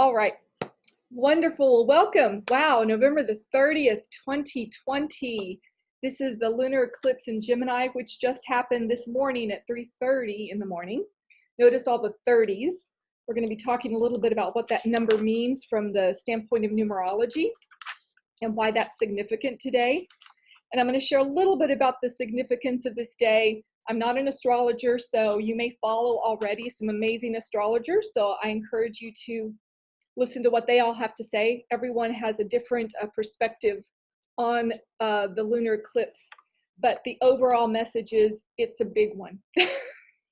All right. Wonderful. Welcome. Wow. November the 30th, 2020. This is the lunar eclipse in Gemini, which just happened this morning at 3:30 in the morning. Notice all the 30s. We're going to be talking a little bit about what that number means from the standpoint of numerology and why that's significant today. And I'm going to share a little bit about the significance of this day. I'm not an astrologer, so you may follow already some amazing astrologers. So I encourage you to listen to what they all have to say. Everyone has a different perspective on the lunar eclipse, but the overall message is it's a big one.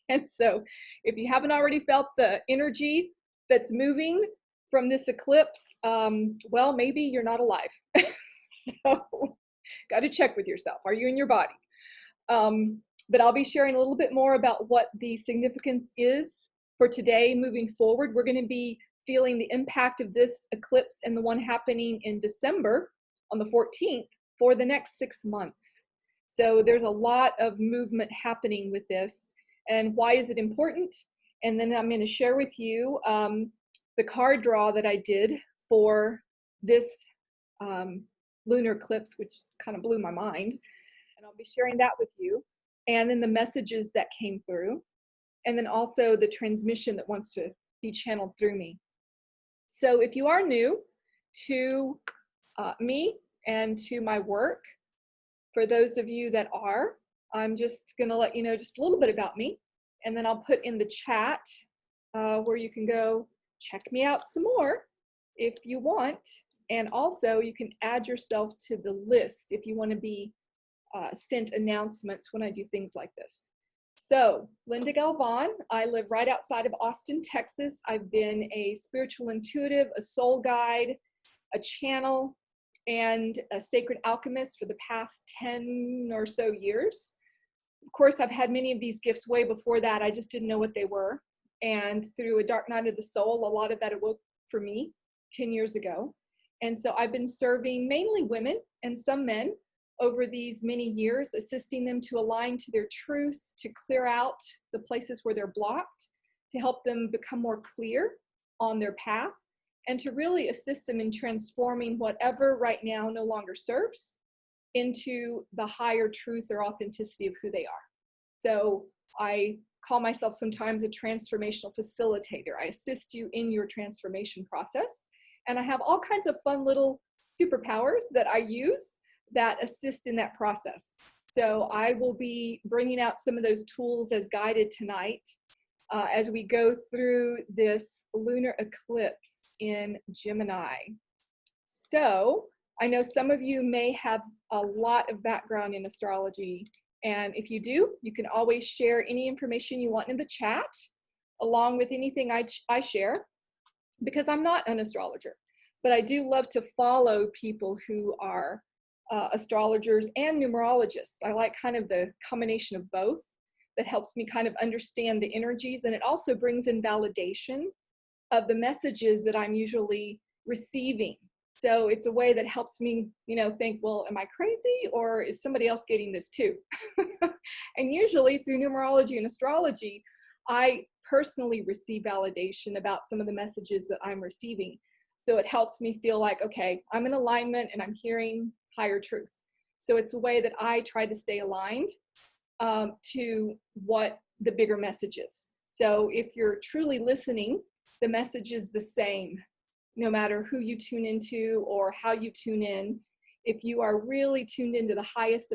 And so if you haven't already felt the energy that's moving from this eclipse, well, maybe you're not alive. So got to check with yourself. Are you in your body? But I'll be sharing a little bit more about what the significance is for today moving forward. We're going to be feeling the impact of this eclipse and the one happening in December on the 14th for the next 6 months. So there's a lot of movement happening with this. And why is it important? And then I'm going to share with you the card draw that I did for this lunar eclipse, which kind of blew my mind. And I'll be sharing that with you. And then the messages that came through. And then also the transmission that wants to be channeled through me. So if you are new to me and to my work, for those of you that are, I'm just going to let you know just a little bit about me. And then I'll put in the chat where you can go check me out some more if you want. And also you can add yourself to the list if you want to be sent announcements when I do things like this. So, Linda Galvan, I live right outside of Austin, Texas. I've been a spiritual intuitive, a soul guide, a channel, and a sacred alchemist for the past 10 or so years. Of course, I've had many of these gifts way before that. I just didn't know what they were. And through a dark night of the soul, a lot of that awoke for me 10 years ago. And so I've been serving mainly women and some men over these many years, assisting them to align to their truth, to clear out the places where they're blocked, to help them become more clear on their path, and to really assist them in transforming whatever right now no longer serves into the higher truth or authenticity of who they are. So I call myself sometimes a transformational facilitator. I assist you in your transformation process, and I have all kinds of fun little superpowers that I use that assist in that process. So I will be bringing out some of those tools as guided tonight as we go through this lunar eclipse in Gemini. So I know some of you may have a lot of background in astrology, and if you do, you can always share any information you want in the chat along with anything I share, because I'm not an astrologer, but I do love to follow people who are astrologers and numerologists. I like kind of the combination of both. That helps me kind of understand the energies, and it also brings in validation of the messages that I'm usually receiving. So it's a way that helps me, think, well, am I crazy, or is somebody else getting this too? And usually through numerology and astrology, I personally receive validation about some of the messages that I'm receiving. So it helps me feel like, okay, I'm in alignment and I'm hearing higher truth. So it's a way that I try to stay aligned to what the bigger message is. So if you're truly listening, the message is the same, no matter who you tune into or how you tune in. If you are really tuned into the highest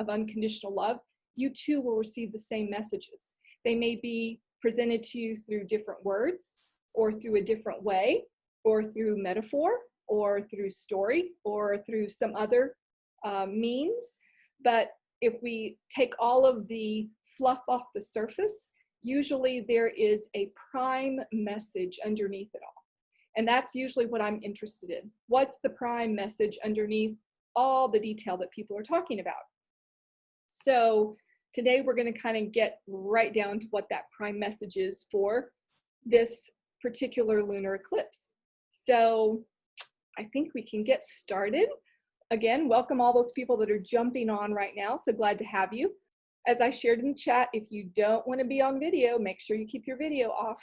of unconditional love, you too will receive the same messages. They may be presented to you through different words, or through a different way, or through metaphor, or through story, or through some other means. But if we take all of the fluff off the surface, usually there is a prime message underneath it all. And that's usually what I'm interested in. What's the prime message underneath all the detail that people are talking about? So today we're going to kind of get right down to what that prime message is for this particular lunar eclipse. So I think we can get started. Again, welcome all those people that are jumping on right now. So glad to have you. As I shared in the chat, if you don't want to be on video, make sure you keep your video off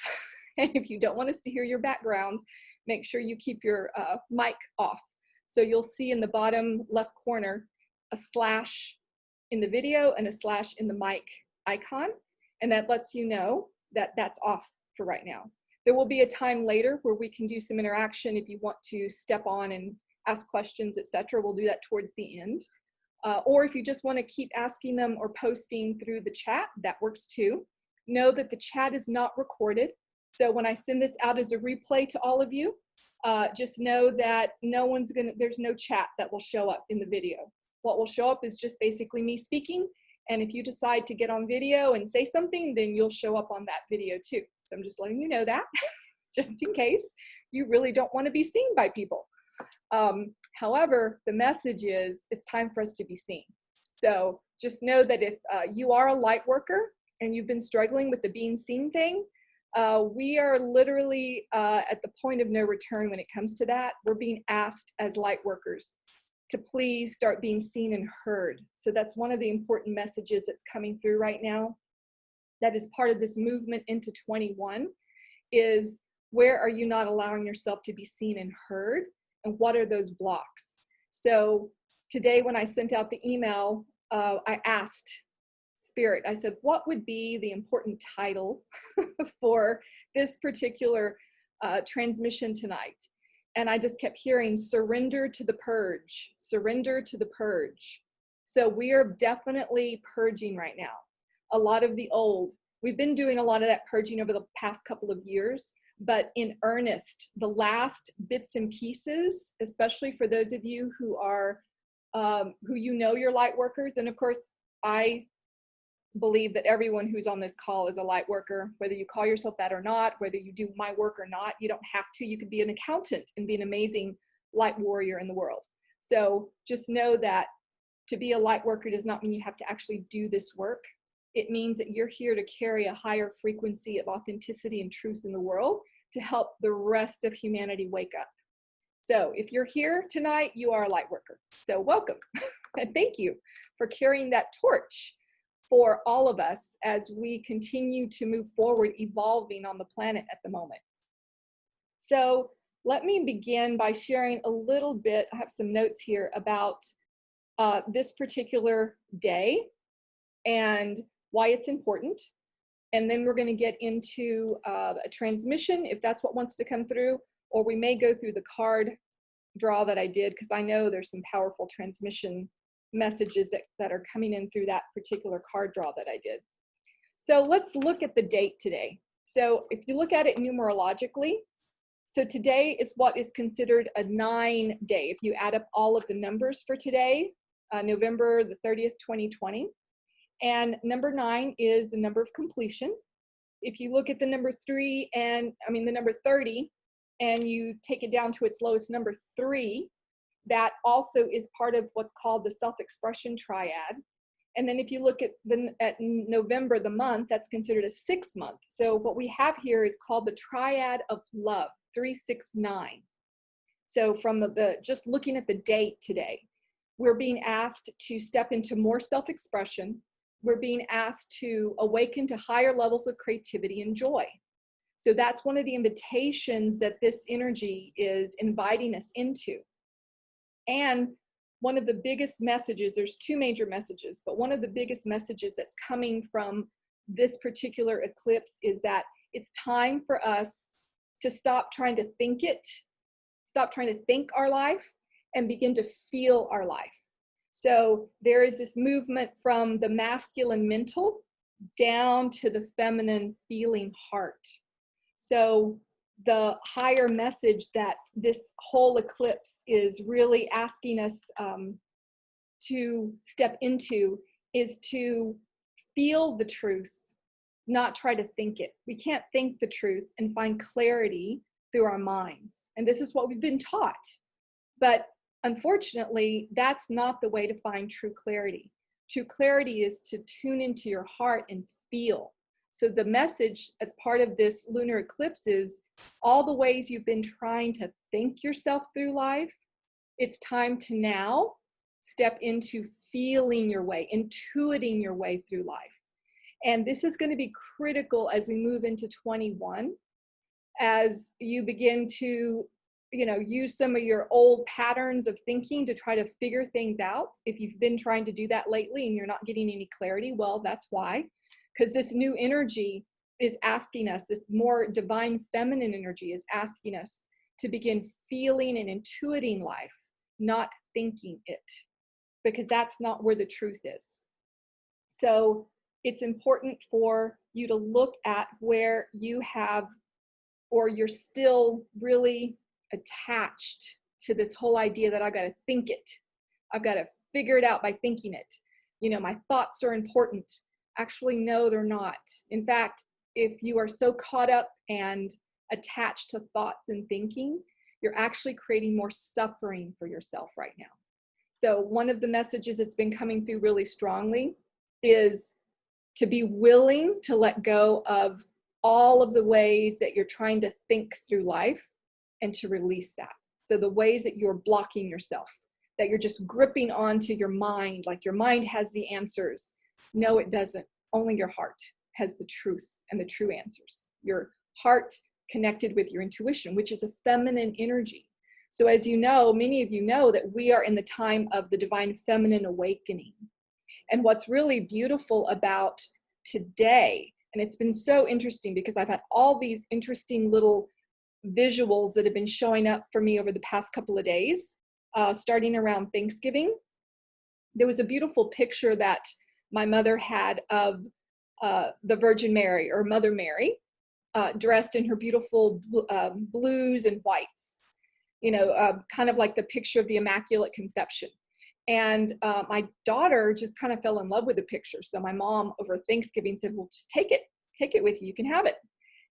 And if you don't want us to hear your background, make sure you keep your mic off. So you'll see in the bottom left corner a slash in the video and a slash in the mic icon. And that lets you know that that's off for right now. There will be a time later where we can do some interaction if you want to step on and ask questions, etc. We'll do that towards the end. Or if you just want to keep asking them or posting through the chat, that works too. Know that the chat is not recorded. So when I send this out as a replay to all of you, just know that there's no chat that will show up in the video. What will show up is just basically me speaking. And if you decide to get on video and say something, then you'll show up on that video too. So I'm just letting you know that, just in case you really don't want to be seen by people. However, the message is it's time for us to be seen. So just know that if you are a light worker and you've been struggling with the being seen thing, we are literally at the point of no return when it comes to that. We're being asked as light workers to please start being seen and heard. So that's one of the important messages that's coming through right now. That is part of this movement into 21 is where are you not allowing yourself to be seen and heard? And what are those blocks? So today when I sent out the email, I asked Spirit, I said, what would be the important title for this particular transmission tonight? And I just kept hearing surrender to the purge, surrender to the purge. So we are definitely purging right now. A lot of the old, we've been doing a lot of that purging over the past couple of years, but in earnest, the last bits and pieces, especially for those of you who are, you're light workers. And of course, I believe that everyone who's on this call is a light worker, whether you call yourself that or not, whether you do my work or not. You don't have to. You could be an accountant and be an amazing light warrior in the world. So just know that to be a light worker does not mean you have to actually do this work. It means that you're here to carry a higher frequency of authenticity and truth in the world to help the rest of humanity wake up. So if you're here tonight, you are a light worker. So welcome and thank you for carrying that torch for all of us as we continue to move forward, evolving on the planet at the moment. So let me begin by sharing a little bit, I have some notes here about this particular day and why it's important. And then we're going to get into a transmission, if that's what wants to come through, or we may go through the card draw that I did, because I know there's some powerful transmission messages that are coming in through that particular card draw that I did. So let's look at the date today. So if you look at it numerologically, so today is what is considered a 9 day. If you add up all of the numbers for today, November the 30th, 2020. And number 9 is the number of completion. If you look at the number 30, and you take it down to its lowest number 3, that also is part of what's called the self-expression triad. And then if you look at November, the month, that's considered a 6th month. So what we have here is called the triad of love, 369. So from just looking at the date today, we're being asked to step into more self-expression. We're being asked to awaken to higher levels of creativity and joy. So that's one of the invitations that this energy is inviting us into. And one of the biggest messages, there's 2 major messages, but one of the biggest messages that's coming from this particular eclipse is that it's time for us to stop trying to think our life, and begin to feel our life. So there is this movement from the masculine mental down to the feminine feeling heart. So the higher message that this whole eclipse is really asking us to step into is to feel the truth, not try to think it. We can't think the truth and find clarity through our minds. And this is what we've been taught. But unfortunately, that's not the way to find true clarity. True clarity is to tune into your heart and feel. So the message as part of this lunar eclipse is all the ways you've been trying to think yourself through life, it's time to now step into feeling your way, intuiting your way through life. And this is going to be critical as we move into 21, as you begin to, use some of your old patterns of thinking to try to figure things out. If you've been trying to do that lately and you're not getting any clarity, well, that's why. Because this new energy is asking us, this more divine feminine energy is asking us to begin feeling and intuiting life, not thinking it, because that's not where the truth is. So it's important for you to look at where you have, or you're still really attached to this whole idea that I've got to think it. I've got to figure it out by thinking it. My thoughts are important. Actually, no, they're not. In fact, if you are so caught up and attached to thoughts and thinking, you're actually creating more suffering for yourself right now. So one of the messages that's been coming through really strongly is to be willing to let go of all of the ways that you're trying to think through life and to release that. So the ways that you're blocking yourself, that you're just gripping onto your mind, like your mind has the answers. No, it doesn't. Only your heart has the truth and the true answers. Your heart connected with your intuition, which is a feminine energy. So as you know, many of you know that we are in the time of the divine feminine awakening. And what's really beautiful about today, and it's been so interesting because I've had all these interesting little visuals that have been showing up for me over the past couple of days, starting around Thanksgiving. There was a beautiful picture that my mother had of the Virgin Mary, or Mother Mary, dressed in her beautiful blues and whites, kind of like the picture of the Immaculate Conception. And my daughter just kind of fell in love with the picture. So my mom over Thanksgiving said, well, just take it with you. You can have it.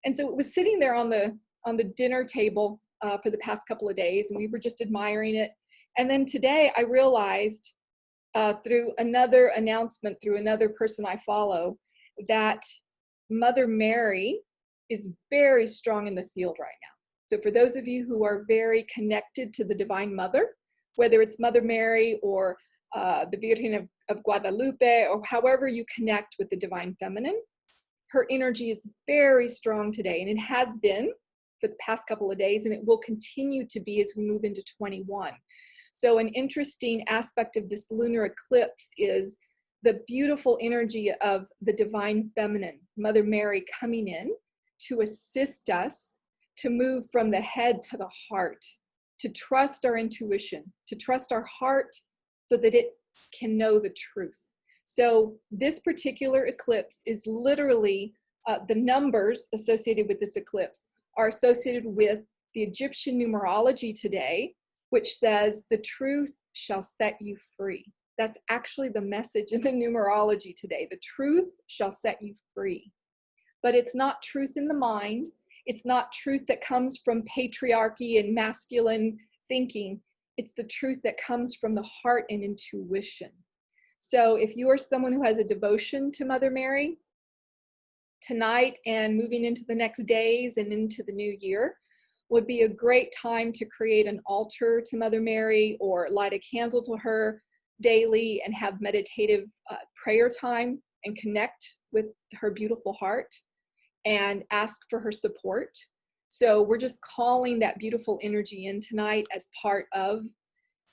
And so it was sitting there on the dinner table for the past couple of days, and we were just admiring it. And then today I realized through another announcement, through another person I follow, that Mother Mary is very strong in the field right now. So for those of you who are very connected to the Divine Mother, whether it's Mother Mary or the Virgin of Guadalupe, or however you connect with the Divine Feminine, her energy is very strong today, and it has been for the past couple of days, and it will continue to be as we move into 21. So an interesting aspect of this lunar eclipse is the beautiful energy of the Divine Feminine, Mother Mary, coming in to assist us to move from the head to the heart, to trust our intuition, to trust our heart so that it can know the truth. So this particular eclipse is literally, the numbers associated with this eclipse are associated with the Egyptian numerology today, which says the truth shall set you free. That's actually the message in the numerology today. The truth shall set you free. But it's not truth in the mind. It's not truth that comes from patriarchy and masculine thinking. It's the truth that comes from the heart and intuition. So if you are someone who has a devotion to Mother Mary, tonight and moving into the next days and into the new year would be a great time to create an altar to Mother Mary or light a candle to her daily and have meditative prayer time and connect with her beautiful heart and ask for her support. So we're just calling that beautiful energy in tonight as part of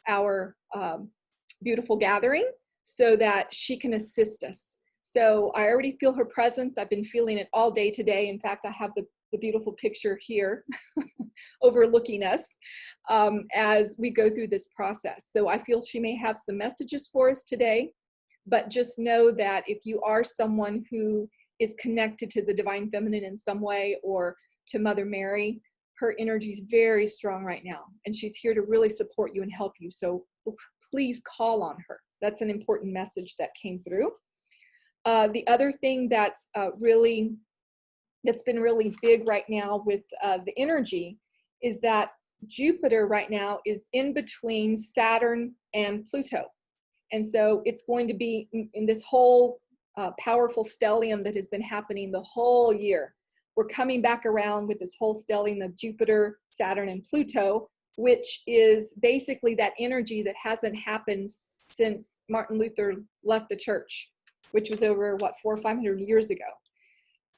our beautiful gathering so that she can assist us. So I already feel her presence. I've been feeling it all day today. In fact, I have the beautiful picture here overlooking us as we go through this process. So I feel she may have some messages for us today, but just know that if you are someone who is connected to the Divine Feminine in some way or to Mother Mary, her energy is very strong right now, and she's here to really support you and help you. So please call on her. That's an important message that came through. The other thing that's been really big right now with the energy is that Jupiter right now is in between Saturn and Pluto. And so it's going to be in this whole powerful stellium that has been happening the whole year. We're coming back around with this whole stellium of Jupiter, Saturn, and Pluto, which is basically that energy that hasn't happened since Martin Luther left the church, which was over, 400 or 500 years ago.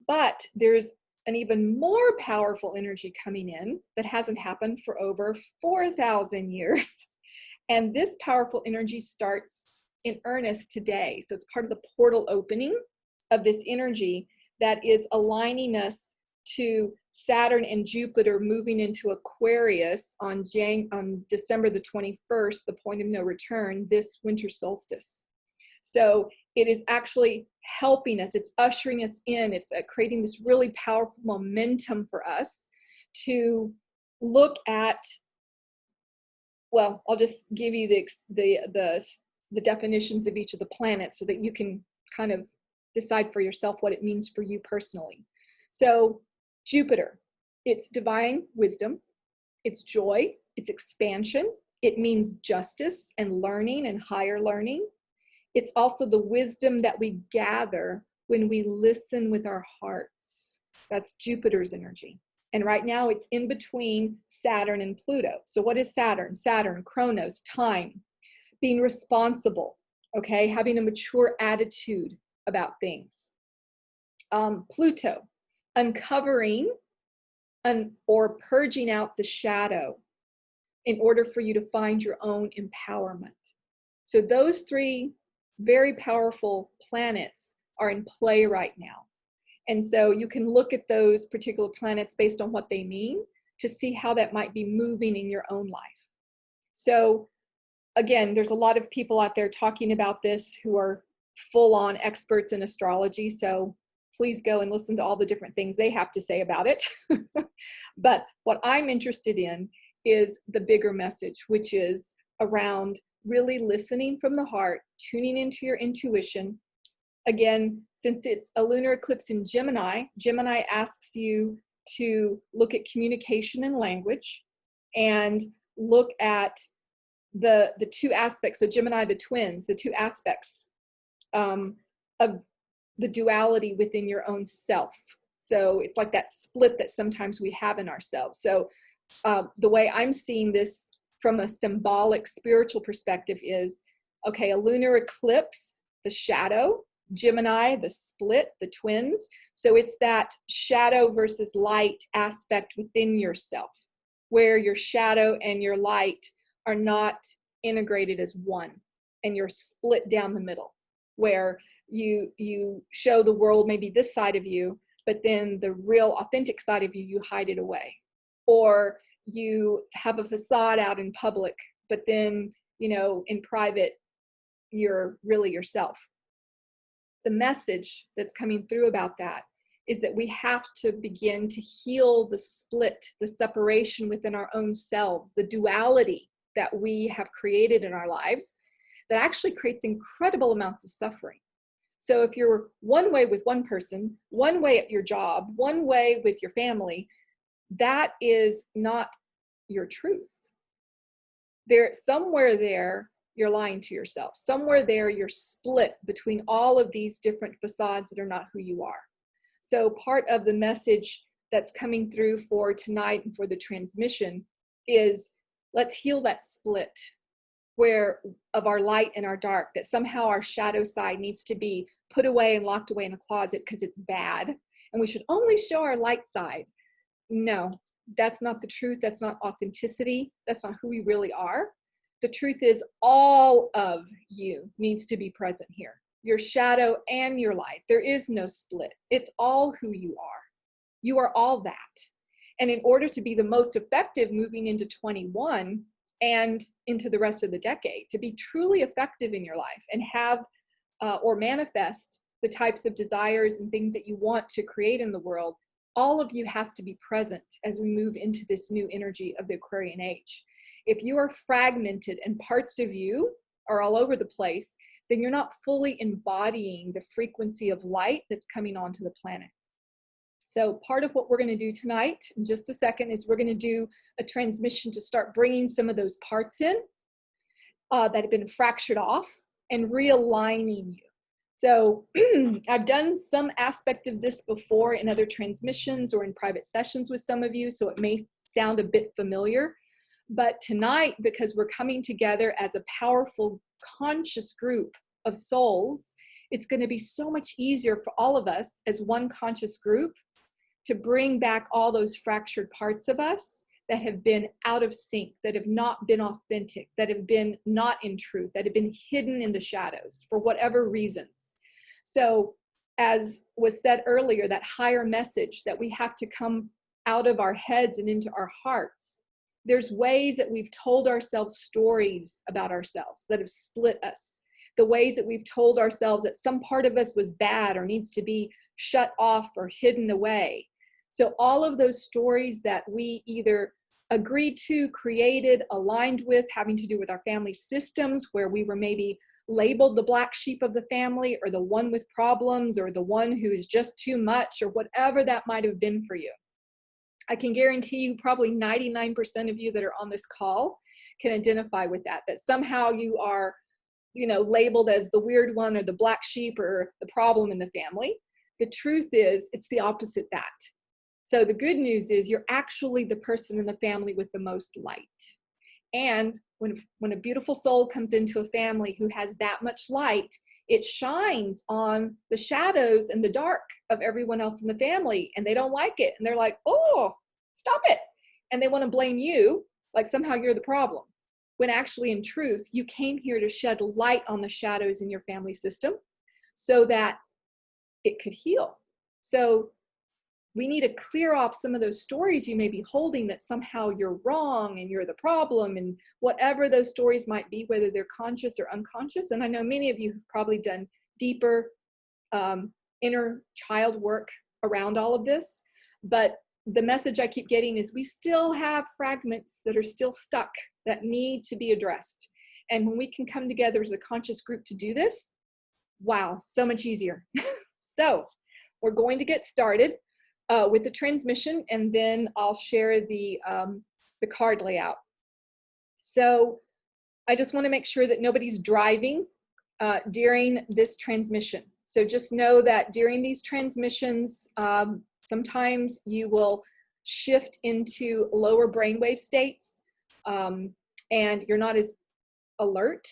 But there's an even more powerful energy coming in that hasn't happened for over 4,000 years. And this powerful energy starts in earnest today. So it's part of the portal opening of this energy that is aligning us to Saturn and Jupiter moving into Aquarius on December the 21st, the point of no return, this winter solstice. So it is actually helping us, it's ushering us in, it's creating this really powerful momentum for us to look at, well, I'll just give you the definitions of each of the planets so that you can kind of decide for yourself what it means for you personally. So Jupiter, it's divine wisdom, it's joy, it's expansion, it means justice and learning and higher learning. It's also the wisdom that we gather when we listen with our hearts. That's Jupiter's energy. And right now it's in between Saturn and Pluto. So what is Saturn? Saturn, Chronos, time, being responsible, okay? Having a mature attitude about things. Pluto, uncovering or purging out the shadow in order for you to find your own empowerment. So those three very powerful planets are in play right now. And so you can look at those particular planets based on what they mean to see how that might be moving in your own life. So again, there's a lot of people out there talking about this who are full-on experts in astrology. So please go and listen to all the different things they have to say about it. But what I'm interested in is the bigger message, which is around really listening from the heart, tuning into your intuition. Again, since it's a lunar eclipse in Gemini, Gemini asks you to look at communication and language and look at the two aspects. So Gemini, the twins, the two aspects of the duality within your own self. So it's like that split that sometimes we have in ourselves. So the way I'm seeing this from a symbolic spiritual perspective is, okay, a lunar eclipse, the shadow, Gemini, the split, the twins. So it's that shadow versus light aspect within yourself, where your shadow and your light are not integrated as one, and you're split down the middle, where you show the world maybe this side of you, but then the real authentic side of you, you hide it away. Or you have a facade out in public, but then, you know, in private, you're really yourself. The message that's coming through about that is that we have to begin to heal the split, the separation within our own selves, the duality that we have created in our lives that actually creates incredible amounts of suffering. So if you're one way with one person, one way at your job, one way with your family, that is not your truth. Somewhere there, you're lying to yourself. Somewhere there, you're split between all of these different facades that are not who you are. So part of the message that's coming through for tonight and for the transmission is, let's heal that split where of our light and our dark, that somehow our shadow side needs to be put away and locked away in a closet because it's bad. And we should only show our light side. No, that's not the truth. That's not authenticity. That's not who we really are. The truth is all of you needs to be present here. Your shadow and your light. There is no split. It's all who you are. You are all that. And in order to be the most effective moving into 21 and into the rest of the decade, to be truly effective in your life and have or manifest the types of desires and things that you want to create in the world, all of you has to be present as we move into this new energy of the Aquarian age. If you are fragmented and parts of you are all over the place, then you're not fully embodying the frequency of light that's coming onto the planet. So part of what we're going to do tonight, in just a second, is we're going to do a transmission to start bringing some of those parts in that have been fractured off and realigning you. So I've done some aspect of this before in other transmissions or in private sessions with some of you, so it may sound a bit familiar. But tonight, because we're coming together as a powerful, conscious group of souls, it's going to be so much easier for all of us as one conscious group to bring back all those fractured parts of us that have been out of sync, that have not been authentic, that have been not in truth, that have been hidden in the shadows for whatever reasons. So as was said earlier, that higher message that we have to come out of our heads and into our hearts. There's ways that we've told ourselves stories about ourselves that have split us. The ways that we've told ourselves that some part of us was bad or needs to be shut off or hidden away. So all of those stories that we either agreed to, created, aligned with, having to do with our family systems, where we were maybe labeled the black sheep of the family, or the one with problems, or the one who is just too much, or whatever that might have been for you. I can guarantee you probably 99% of you that are on this call can identify with that, that somehow you are, labeled as the weird one or the black sheep or the problem in the family. The truth is, it's the opposite that. So the good news is you're actually the person in the family with the most light. And when a beautiful soul comes into a family who has that much light, it shines on the shadows and the dark of everyone else in the family, and they don't like it. And they're like, oh, stop it. And they want to blame you, like somehow you're the problem. When actually, in truth, you came here to shed light on the shadows in your family system so that it could heal. So we need to clear off some of those stories you may be holding, that somehow you're wrong and you're the problem, and whatever those stories might be, whether they're conscious or unconscious. And I know many of you have probably done deeper inner child work around all of this, but the message I keep getting is we still have fragments that are still stuck that need to be addressed. And when we can come together as a conscious group to do this, wow, so much easier. So we're going to get started with the transmission, and then I'll share the card layout. So I just want to make sure that nobody's driving during this transmission. So just know that during these transmissions, sometimes you will shift into lower brainwave states, and you're not as alert.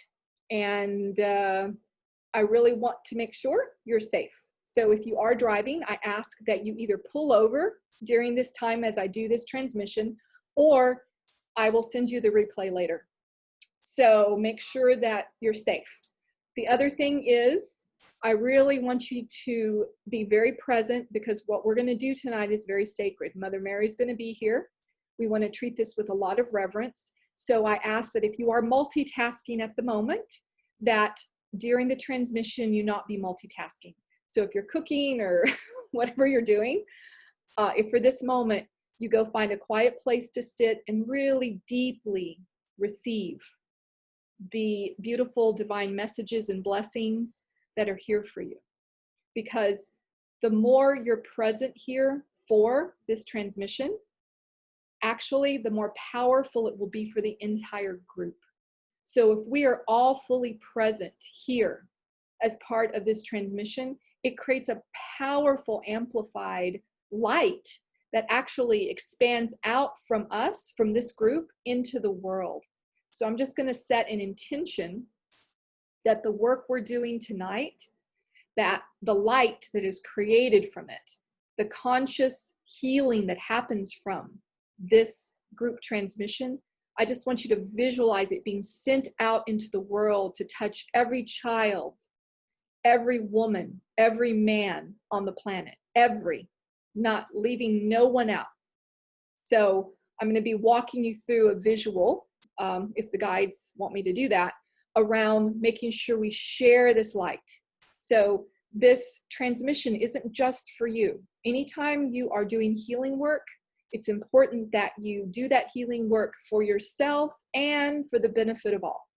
And I really want to make sure you're safe. So if you are driving, I ask that you either pull over during this time as I do this transmission, or I will send you the replay later. So make sure that you're safe. The other thing is, I really want you to be very present, because what we're going to do tonight is very sacred. Mother Mary's going to be here. We want to treat this with a lot of reverence. So I ask that if you are multitasking at the moment, that during the transmission, you not be multitasking. So if you're cooking or whatever you're doing, if for this moment you go find a quiet place to sit and really deeply receive the beautiful divine messages and blessings that are here for you. Because the more you're present here for this transmission, actually the more powerful it will be for the entire group. So if we are all fully present here as part of this transmission, it creates a powerful amplified light that actually expands out from us, from this group, into the world. So I'm just going to set an intention that the work we're doing tonight, that the light that is created from it, the conscious healing that happens from this group transmission, I just want you to visualize it being sent out into the world to touch every child, every woman, every man on the planet, not leaving no one out. So I'm going to be walking you through a visual, if the guides want me to do that, around making sure we share this light. So this transmission isn't just for you. Anytime you are doing healing work, it's important that you do that healing work for yourself and for the benefit of all.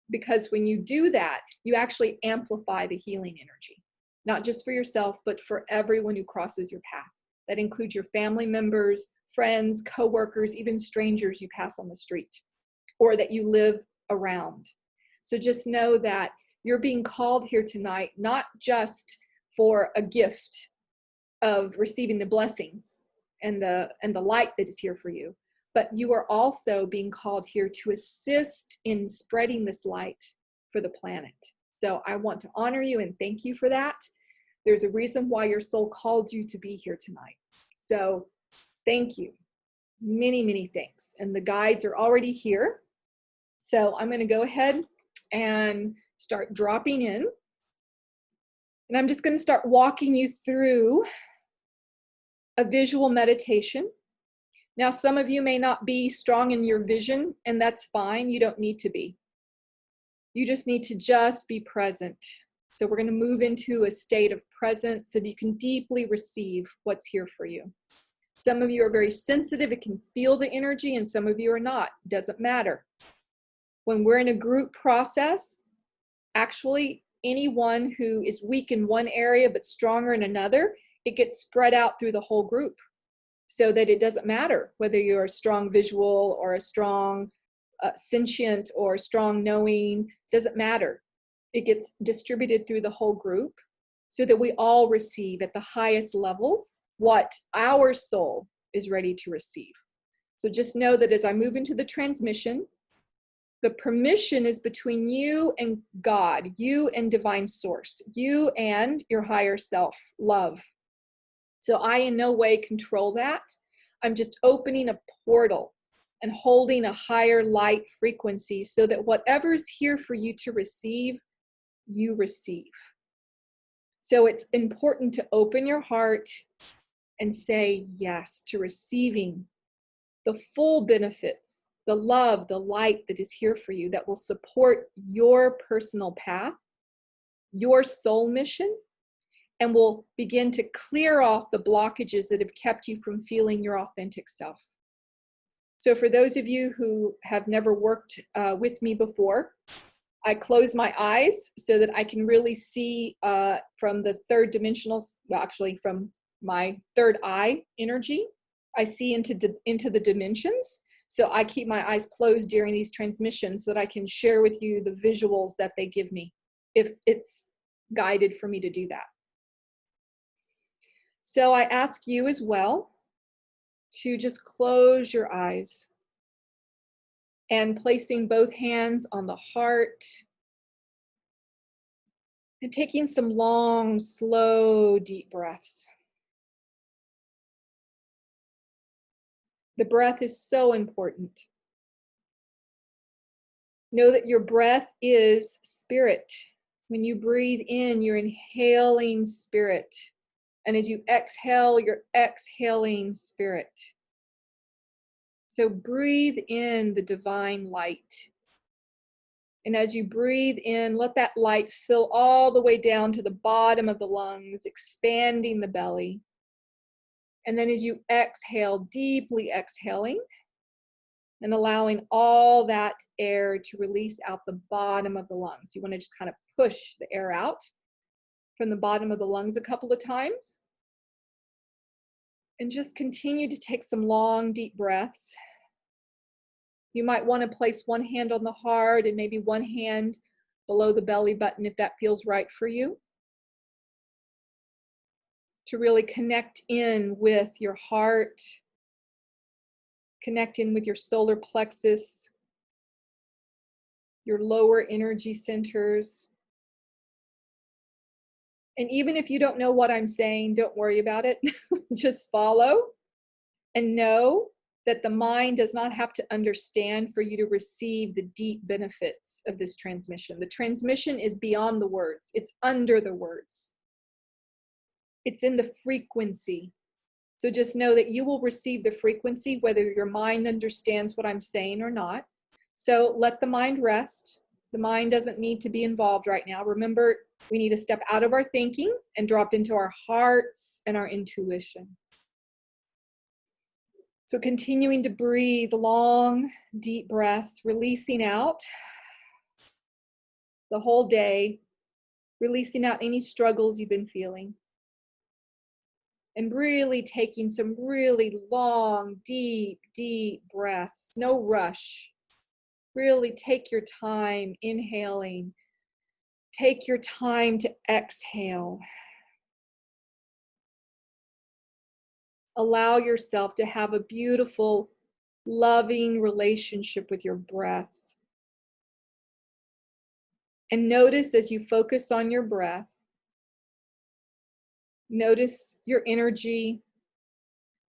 Because when you do that, you actually amplify the healing energy, not just for yourself, but for everyone who crosses your path. That includes your family members, friends, coworkers, even strangers you pass on the street or that you live around. So just know that you're being called here tonight, not just for a gift of receiving the blessings and the light that is here for you, but you are also being called here to assist in spreading this light for the planet. So I want to honor you and thank you for that. There's a reason why your soul called you to be here tonight. So thank you. Many, many thanks. And the guides are already here. So I'm going to go ahead and start dropping in. And I'm just going to start walking you through a visual meditation. Now, some of you may not be strong in your vision, and that's fine. You don't need to be. You just need to just be present. So we're going to move into a state of presence so that you can deeply receive what's here for you. Some of you are very sensitive. It can feel the energy, and some of you are not. It doesn't matter. When we're in a group process, actually, anyone who is weak in one area but stronger in another, it gets spread out through the whole group so that it doesn't matter whether you're a strong visual or a strong sentient or a strong knowing, doesn't matter. It gets distributed through the whole group so that we all receive at the highest levels what our soul is ready to receive. So just know that as I move into the transmission, the permission is between you and God, you and divine source, you and your higher self, love. So I in no way control that. I'm just opening a portal and holding a higher light frequency so that whatever is here for you to receive, you receive. So it's important to open your heart and say yes to receiving the full benefits, the love, the light that is here for you that will support your personal path, your soul mission, and will begin to clear off the blockages that have kept you from feeling your authentic self. So for those of you who have never worked with me before, I close my eyes so that I can really see from the third dimensional, well, actually from my third eye energy, I see into the dimensions. So I keep my eyes closed during these transmissions so that I can share with you the visuals that they give me, if it's guided for me to do that. So I ask you as well to just close your eyes and placing both hands on the heart and taking some long, slow, deep breaths. The breath is so important. Know that your breath is spirit. When you breathe in, you're inhaling spirit. And as you exhale, you're exhaling spirit. So breathe in the divine light. And as you breathe in, let that light fill all the way down to the bottom of the lungs, expanding the belly. And then as you exhale, deeply exhaling, and allowing all that air to release out the bottom of the lungs. You want to just kind of push the air out from the bottom of the lungs a couple of times. And just continue to take some long, deep breaths. You might want to place one hand on the heart and maybe one hand below the belly button if that feels right for you. To really connect in with your heart, connect in with your solar plexus, your lower energy centers. And even if you don't know what I'm saying, don't worry about it. Just follow and know that the mind does not have to understand for you to receive the deep benefits of this transmission. The transmission is beyond the words. It's under the words. It's in the frequency. So just know that you will receive the frequency whether your mind understands what I'm saying or not. So let the mind rest. The mind doesn't need to be involved right now. Remember, we need to step out of our thinking and drop into our hearts and our intuition. So continuing to breathe long, deep breaths, releasing out the whole day, releasing out any struggles you've been feeling. And really taking some really long, deep, deep breaths. No rush. Really take your time inhaling. Take your time to exhale. Allow yourself to have a beautiful, loving relationship with your breath. And notice as you focus on your breath, notice your energy,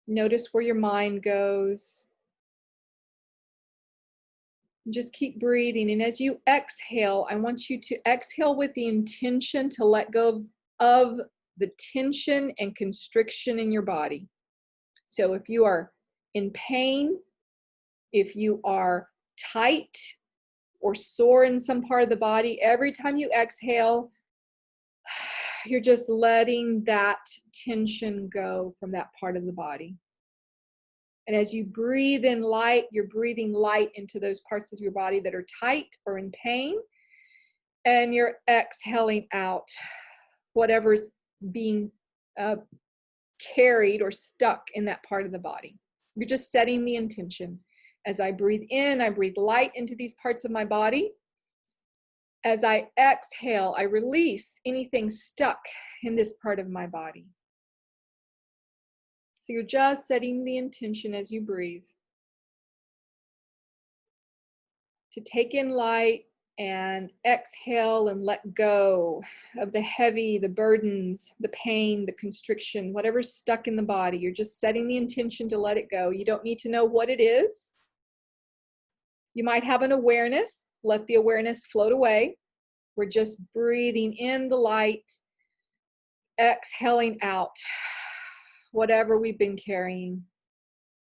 Notice where your mind goes. Just keep breathing. And as you exhale, I want you to exhale with the intention to let go of the tension and constriction in your body. So if you are in pain, if you are tight or sore in some part of the body, every time you exhale, you're just letting that tension go from that part of the body. And as you breathe in light, you're breathing light into those parts of your body that are tight or in pain. And you're exhaling out whatever's being carried or stuck in that part of the body. You're just setting the intention. As I breathe in, I breathe light into these parts of my body. As I exhale, I release anything stuck in this part of my body. So you're just setting the intention as you breathe to take in light and exhale and let go of the heavy, the burdens, the pain, the constriction, whatever's stuck in the body. You're just setting the intention to let it go. You don't need to know what it is. You might have an awareness. Let the awareness float away. We're just breathing in the light, exhaling out whatever we've been carrying.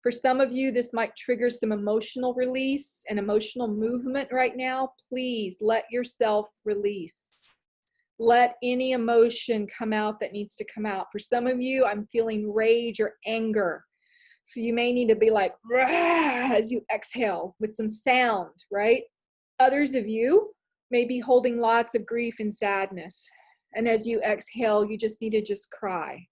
For some of you, this might trigger some emotional release and emotional movement right now. Please let yourself release. Let any emotion come out that needs to come out. For some of you, I'm feeling rage or anger. So you may need to be like, rah, as you exhale with some sound, right? Others of you may be holding lots of grief and sadness. And as you exhale, you just need to just cry.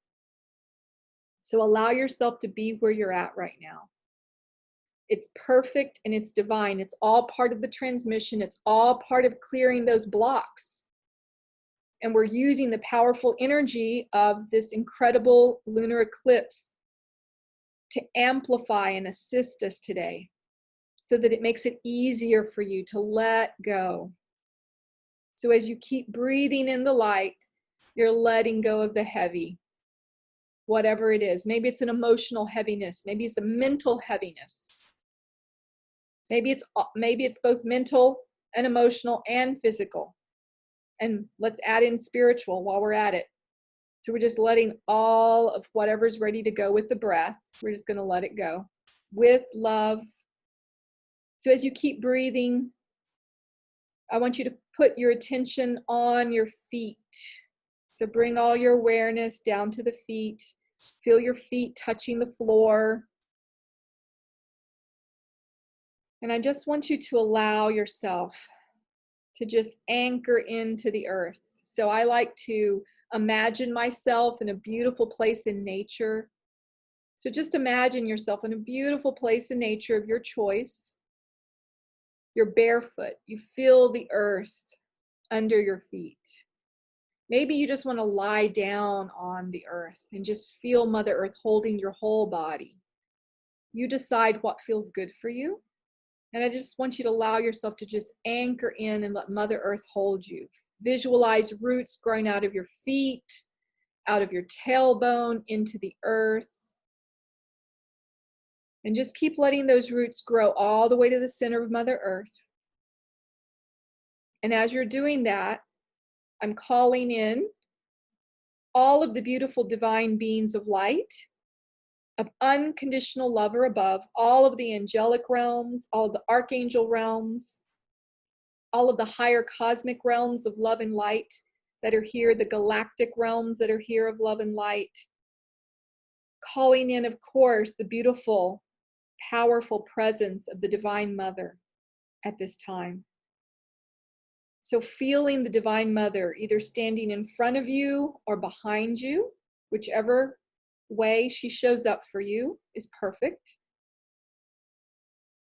So allow yourself to be where you're at right now. It's perfect and it's divine. It's all part of the transmission. It's all part of clearing those blocks. And we're using the powerful energy of this incredible lunar eclipse to amplify and assist us today so that it makes it easier for you to let go. So as you keep breathing in the light, you're letting go of the heavy. Whatever it is. Maybe it's an emotional heaviness. Maybe it's a mental heaviness. Maybe it's both mental and emotional and physical. And let's add in spiritual while we're at it. So we're just letting all of whatever's ready to go with the breath. We're just going to let it go with love. So as you keep breathing, I want you to put your attention on your feet. So bring all your awareness down to the feet. Feel your feet touching the floor. And I just want you to allow yourself to just anchor into the earth. So I like to imagine myself in a beautiful place in nature. So just imagine yourself in a beautiful place in nature of your choice. You're barefoot. You feel the earth under your feet. Maybe you just want to lie down on the earth and just feel Mother Earth holding your whole body. You decide what feels good for you. And I just want you to allow yourself to just anchor in and let Mother Earth hold you. Visualize roots growing out of your feet, out of your tailbone, into the earth. And just keep letting those roots grow all the way to the center of Mother Earth. And as you're doing that, I'm calling in all of the beautiful divine beings of light, of unconditional love or above, all of the angelic realms, all of the archangel realms, all of the higher cosmic realms of love and light that are here, the galactic realms that are here of love and light. Calling in, of course, the beautiful, powerful presence of the Divine Mother at this time. So feeling the Divine Mother either standing in front of you or behind you, whichever way she shows up for you is perfect.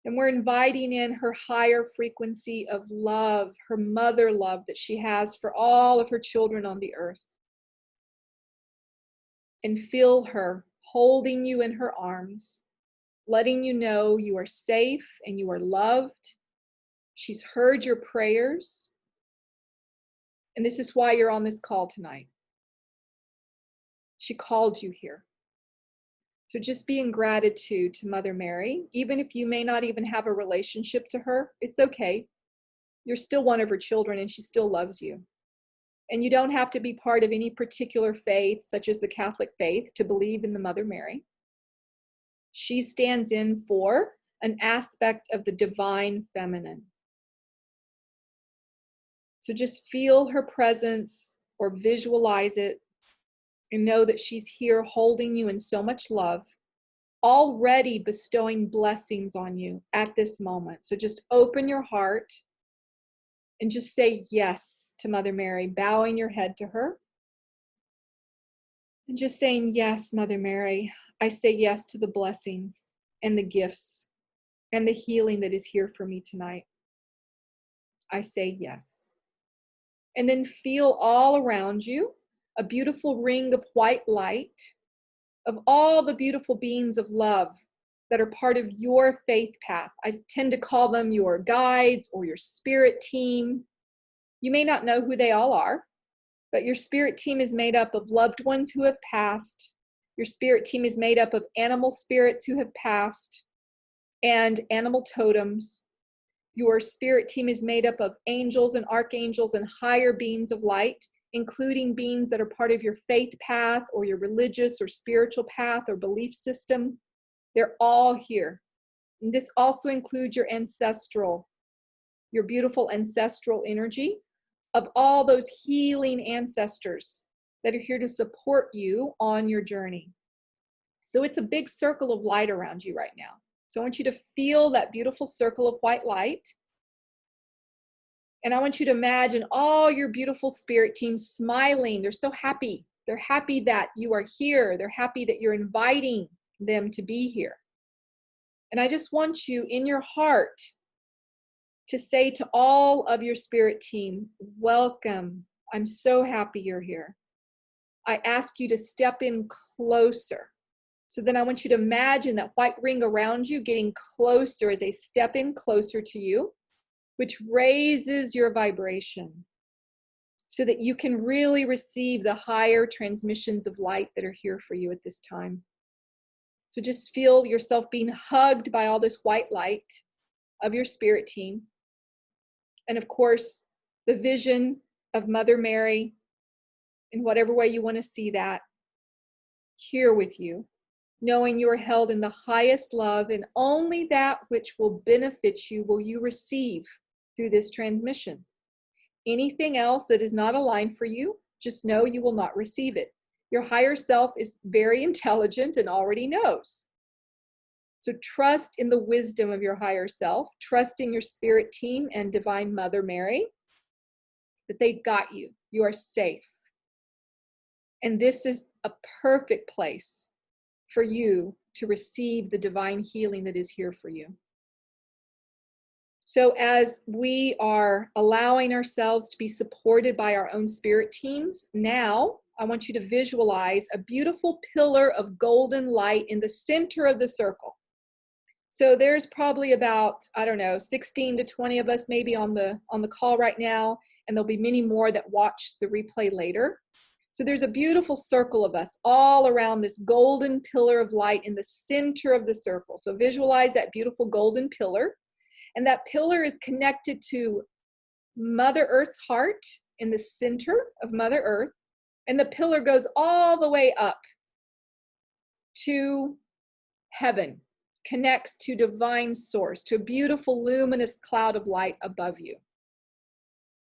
And we're inviting in her higher frequency of love, her mother love that she has for all of her children on the earth. And feel her holding you in her arms, letting you know you are safe and you are loved. She's heard your prayers. And this is why you're on this call tonight. She called you here. So just be in gratitude to Mother Mary. Even if you may not even have a relationship to her, it's okay. You're still one of her children and she still loves you. And you don't have to be part of any particular faith, such as the Catholic faith, to believe in the Mother Mary. She stands in for an aspect of the divine feminine. So just feel her presence or visualize it and know that she's here holding you in so much love, already bestowing blessings on you at this moment. So just open your heart and just say yes to Mother Mary, bowing your head to her. And just saying, yes, Mother Mary, I say yes to the blessings and the gifts and the healing that is here for me tonight. I say yes. And then feel all around you a beautiful ring of white light of all the beautiful beings of love that are part of your faith path. I tend to call them your guides or your spirit team. You may not know who they all are, but your spirit team is made up of loved ones who have passed. Your spirit team is made up of animal spirits who have passed and animal totems. Your spirit team is made up of angels and archangels and higher beings of light, including beings that are part of your faith path or your religious or spiritual path or belief system. They're all here. And this also includes your ancestral, your beautiful ancestral energy of all those healing ancestors that are here to support you on your journey. So it's a big circle of light around you right now. So I want you to feel that beautiful circle of white light. And I want you to imagine all your beautiful spirit teams smiling. They're so happy. They're happy that you are here. They're happy that you're inviting them to be here. And I just want you in your heart to say to all of your spirit team, welcome. I'm so happy you're here. I ask you to step in closer. So then I want you to imagine that white ring around you getting closer as they step in closer to you, which raises your vibration so that you can really receive the higher transmissions of light that are here for you at this time. So just feel yourself being hugged by all this white light of your spirit team. And of course, the vision of Mother Mary, in whatever way you want to see that, here with you, knowing you are held in the highest love, and only that which will benefit you will you receive through this transmission. Anything else that is not aligned for you, just know you will not receive it. Your higher self is very intelligent and already knows. So trust in the wisdom of your higher self, trust in your spirit team and Divine Mother Mary, that they've got you. You are safe. And this is a perfect place for you to receive the divine healing that is here for you. So as we are allowing ourselves to be supported by our own spirit teams, now I want you to visualize a beautiful pillar of golden light in the center of the circle. So there's probably about, 16 to 20 of us maybe on the call right now, and there'll be many more that watch the replay later. So there's a beautiful circle of us all around this golden pillar of light in the center of the circle. So visualize that beautiful golden pillar. And that pillar is connected to Mother Earth's heart in the center of Mother Earth. And the pillar goes all the way up to heaven, connects to divine source, to a beautiful luminous cloud of light above you.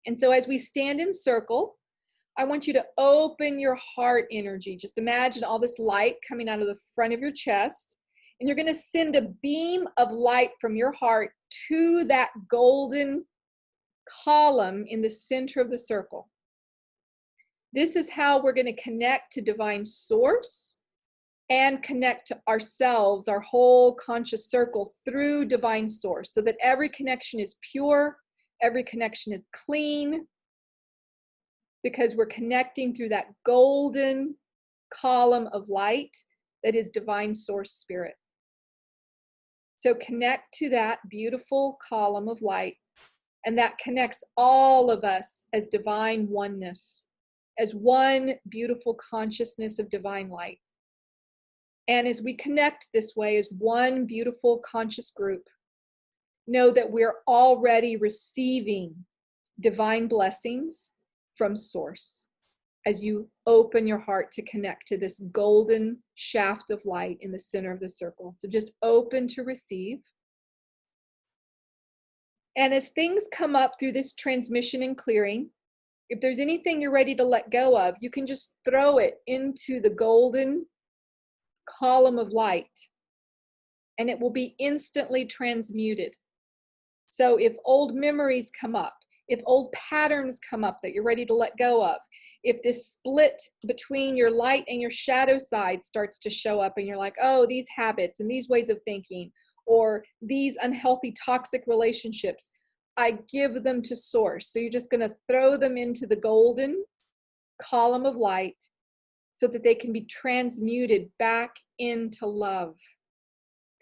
And so as we stand in circle, I want you to open your heart energy. Just imagine all this light coming out of the front of your chest. And you're going to send a beam of light from your heart to that golden column in the center of the circle. This is how we're going to connect to divine source and connect to ourselves, our whole conscious circle, through divine source, so that every connection is pure, every connection is clean, because we're connecting through that golden column of light that is divine source spirit. So connect to that beautiful column of light, and that connects all of us as divine oneness, as one beautiful consciousness of divine light. And as we connect this way as one beautiful conscious group, know that we're already receiving divine blessings from Source as you open your heart to connect to this golden shaft of light in the center of the circle. So just open to receive. And as things come up through this transmission and clearing, if there's anything you're ready to let go of, you can just throw it into the golden column of light, and it will be instantly transmuted. So if old memories come up, if old patterns come up that you're ready to let go of, if this split between your light and your shadow side starts to show up and you're like, oh, these habits and these ways of thinking, or these unhealthy, toxic relationships, I give them to Source. So you're just going to throw them into the golden column of light so that they can be transmuted back into love.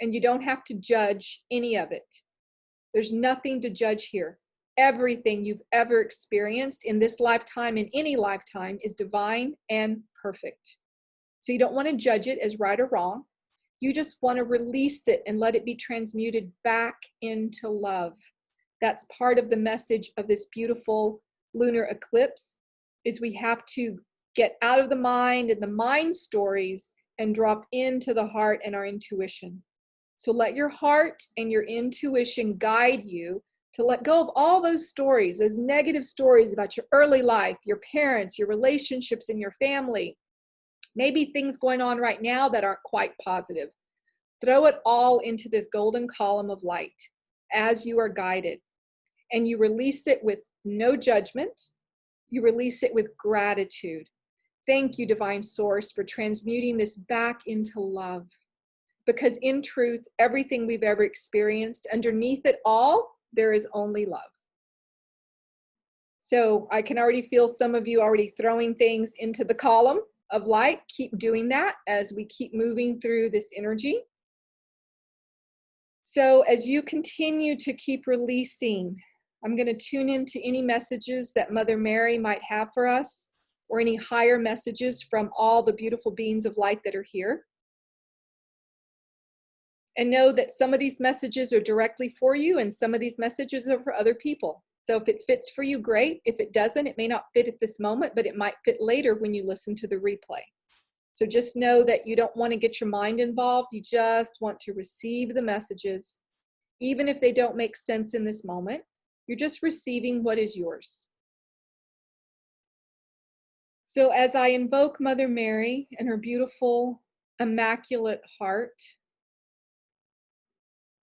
And you don't have to judge any of it. There's nothing to judge here. Everything you've ever experienced in this lifetime, in any lifetime, is divine and perfect. So you don't want to judge it as right or wrong. You just want to release it and let it be transmuted back into love. That's part of the message of this beautiful lunar eclipse, is we have to get out of the mind and the mind stories and drop into the heart and our intuition. So let your heart and your intuition guide you to let go of all those stories, those negative stories about your early life, your parents, your relationships in your family, maybe things going on right now that aren't quite positive. Throw it all into this golden column of light as you are guided. And you release it with no judgment. You release it with gratitude. Thank you, Divine Source, for transmuting this back into love. Because in truth, everything we've ever experienced, underneath it all, there is only love. So I can already feel some of you already throwing things into the column of light. Keep doing that as we keep moving through this energy. So as you continue to keep releasing, I'm going to tune into any messages that Mother Mary might have for us, or any higher messages from all the beautiful beings of light that are here. And know that some of these messages are directly for you and some of these messages are for other people. So if it fits for you, great. If it doesn't, it may not fit at this moment, but it might fit later when you listen to the replay. So just know that you don't want to get your mind involved. You just want to receive the messages, even if they don't make sense in this moment. You're just receiving what is yours. So as I invoke Mother Mary and her beautiful, immaculate heart,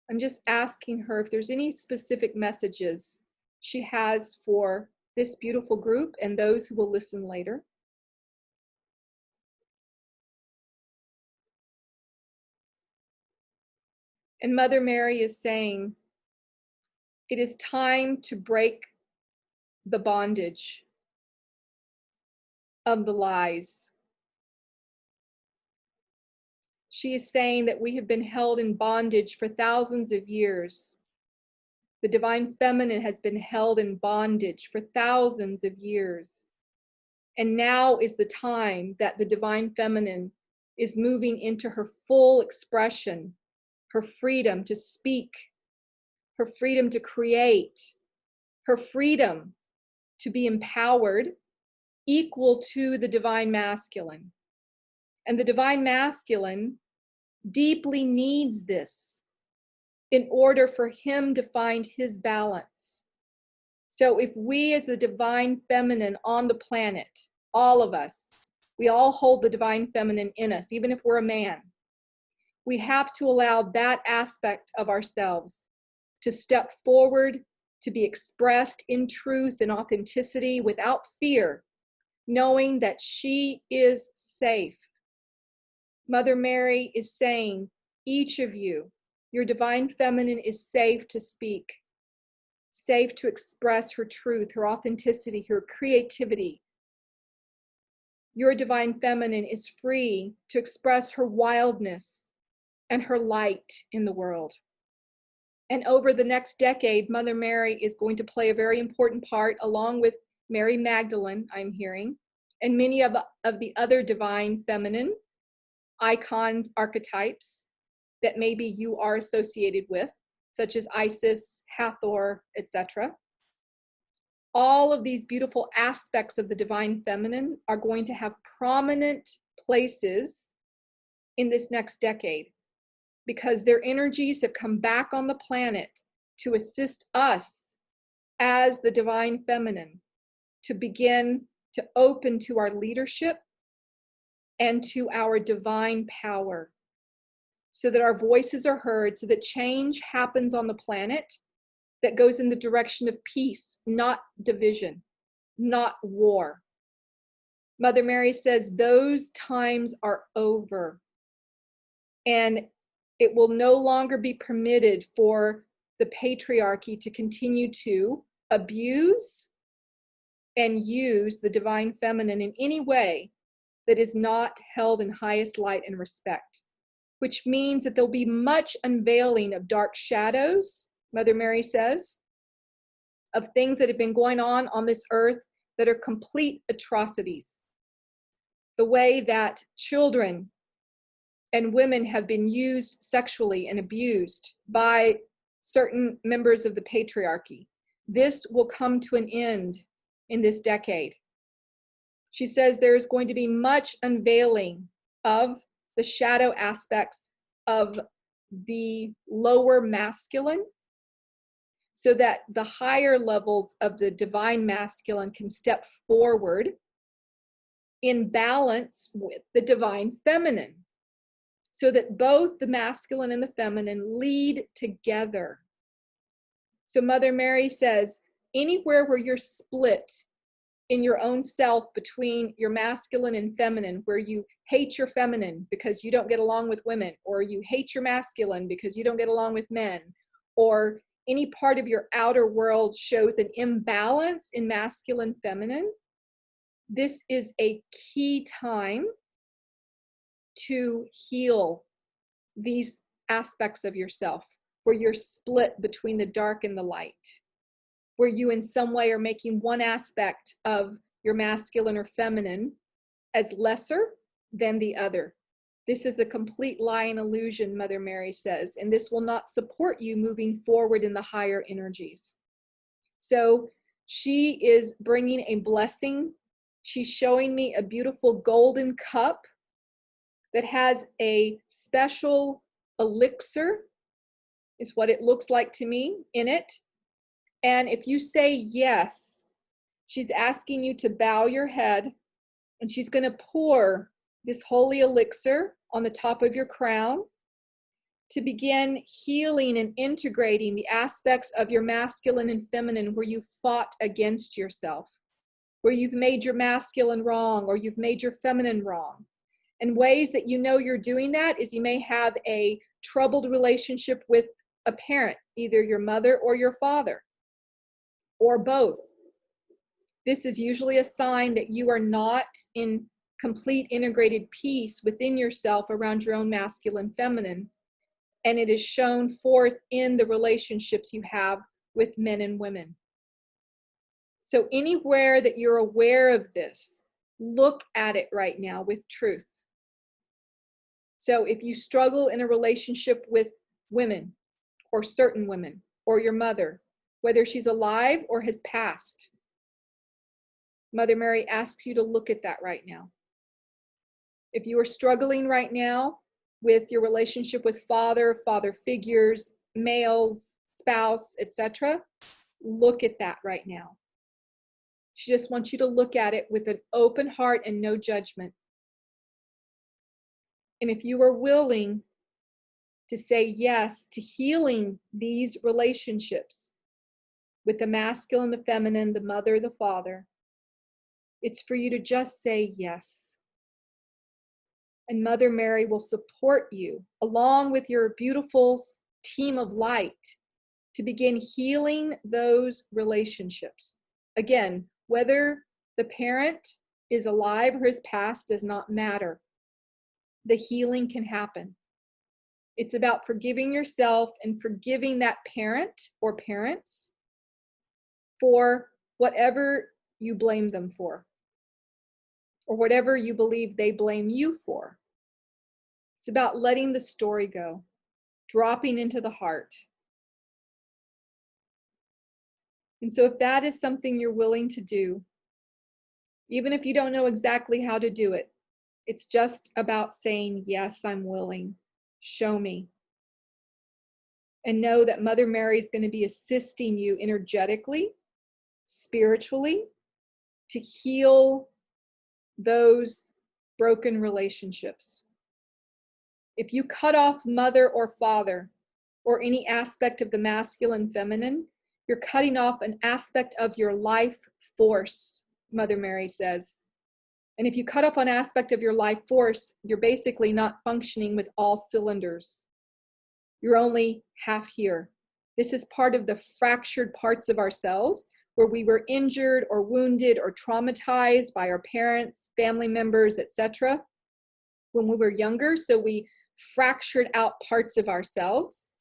I'm just asking her if there's any specific messages she has for this beautiful group and those who will listen later. And Mother Mary is saying, it is time to break the bondage of the lies. She is saying that we have been held in bondage for thousands of years. The Divine Feminine has been held in bondage for thousands of years. And now is the time that the Divine Feminine is moving into her full expression, her freedom to speak, her freedom to create, her freedom to be empowered, equal to the Divine Masculine. And the Divine Masculine deeply needs this in order for him to find his balance. So if we as the Divine Feminine on the planet, all of us, we all hold the Divine Feminine in us, even if we're a man, we have to allow that aspect of ourselves to step forward, to be expressed in truth and authenticity without fear, knowing that she is safe. Mother Mary is saying, each of you, your Divine Feminine is safe to speak, safe to express her truth, her authenticity, her creativity. Your Divine Feminine is free to express her wildness and her light in the world. And over the next decade, Mother Mary is going to play a very important part, along with Mary Magdalene, I'm hearing, and many of the other Divine Feminine icons, archetypes that maybe you are associated with, such as Isis, Hathor, etc. All of these beautiful aspects of the divine feminine are going to have prominent places in this next decade because their energies have come back on the planet to assist us as the divine feminine to begin to open to our leadership and to our divine power so that our voices are heard, so that change happens on the planet that goes in the direction of peace, not division, not war. Mother Mary says those times are over, and it will no longer be permitted for the patriarchy to continue to abuse and use the divine feminine in any way that is not held in highest light and respect, which means that there'll be much unveiling of dark shadows, Mother Mary says, of things that have been going on this earth that are complete atrocities. The way that children and women have been used sexually and abused by certain members of the patriarchy. This will come to an end in this decade. She says there is going to be much unveiling of the shadow aspects of the lower masculine so that the higher levels of the divine masculine can step forward in balance with the divine feminine, so that both the masculine and the feminine lead together. So Mother Mary says, anywhere where you're split in your own self between your masculine and feminine, where you hate your feminine because you don't get along with women, or you hate your masculine because you don't get along with men, or any part of your outer world shows an imbalance in masculine feminine, this is a key time to heal these aspects of yourself where you're split between the dark and the light, where you in some way are making one aspect of your masculine or feminine as lesser than the other. This is a complete lie and illusion, Mother Mary says, and this will not support you moving forward in the higher energies. So she is bringing a blessing. She's showing me a beautiful golden cup that has a special elixir, is what it looks like to me, in it. And if you say yes, she's asking you to bow your head, and she's going to pour this holy elixir on the top of your crown to begin healing and integrating the aspects of your masculine and feminine where you fought against yourself, where you've made your masculine wrong or you've made your feminine wrong. And ways that you know you're doing that is you may have a troubled relationship with a parent, either your mother or your father, or both. This is usually a sign that you are not in complete integrated peace within yourself around your own masculine feminine. And it is shown forth in the relationships you have with men and women. So anywhere that you're aware of this, look at it right now with truth. So if you struggle in a relationship with women or certain women or your mother, whether she's alive or has passed, Mother Mary asks you to look at that right now. If you are struggling right now with your relationship with father figures, males, spouse, etc., look at that right now. She just wants you to look at it with an open heart and no judgment. And if you are willing to say yes to healing these relationships with the masculine, the feminine, the mother, the father, it's for you to just say yes. And Mother Mary will support you along with your beautiful team of light to begin healing those relationships. Again, whether the parent is alive or has passed does not matter. The healing can happen. It's about forgiving yourself and forgiving that parent or parents for whatever you blame them for, or whatever you believe they blame you for. It's about letting the story go, dropping into the heart. And so if that is something you're willing to do, even if you don't know exactly how to do it, it's just about saying, yes, I'm willing. Show me. And know that Mother Mary is going to be assisting you energetically, spiritually, to heal those broken relationships. If you cut off mother or father, or any aspect of the masculine feminine, you're cutting off an aspect of your life force, Mother Mary says. And if you cut off an aspect of your life force, you're basically not functioning with all cylinders. You're only half here. This is part of the fractured parts of ourselves where we were injured or wounded or traumatized by our parents, family members, etc. when we were younger. So we fractured out parts of ourselves,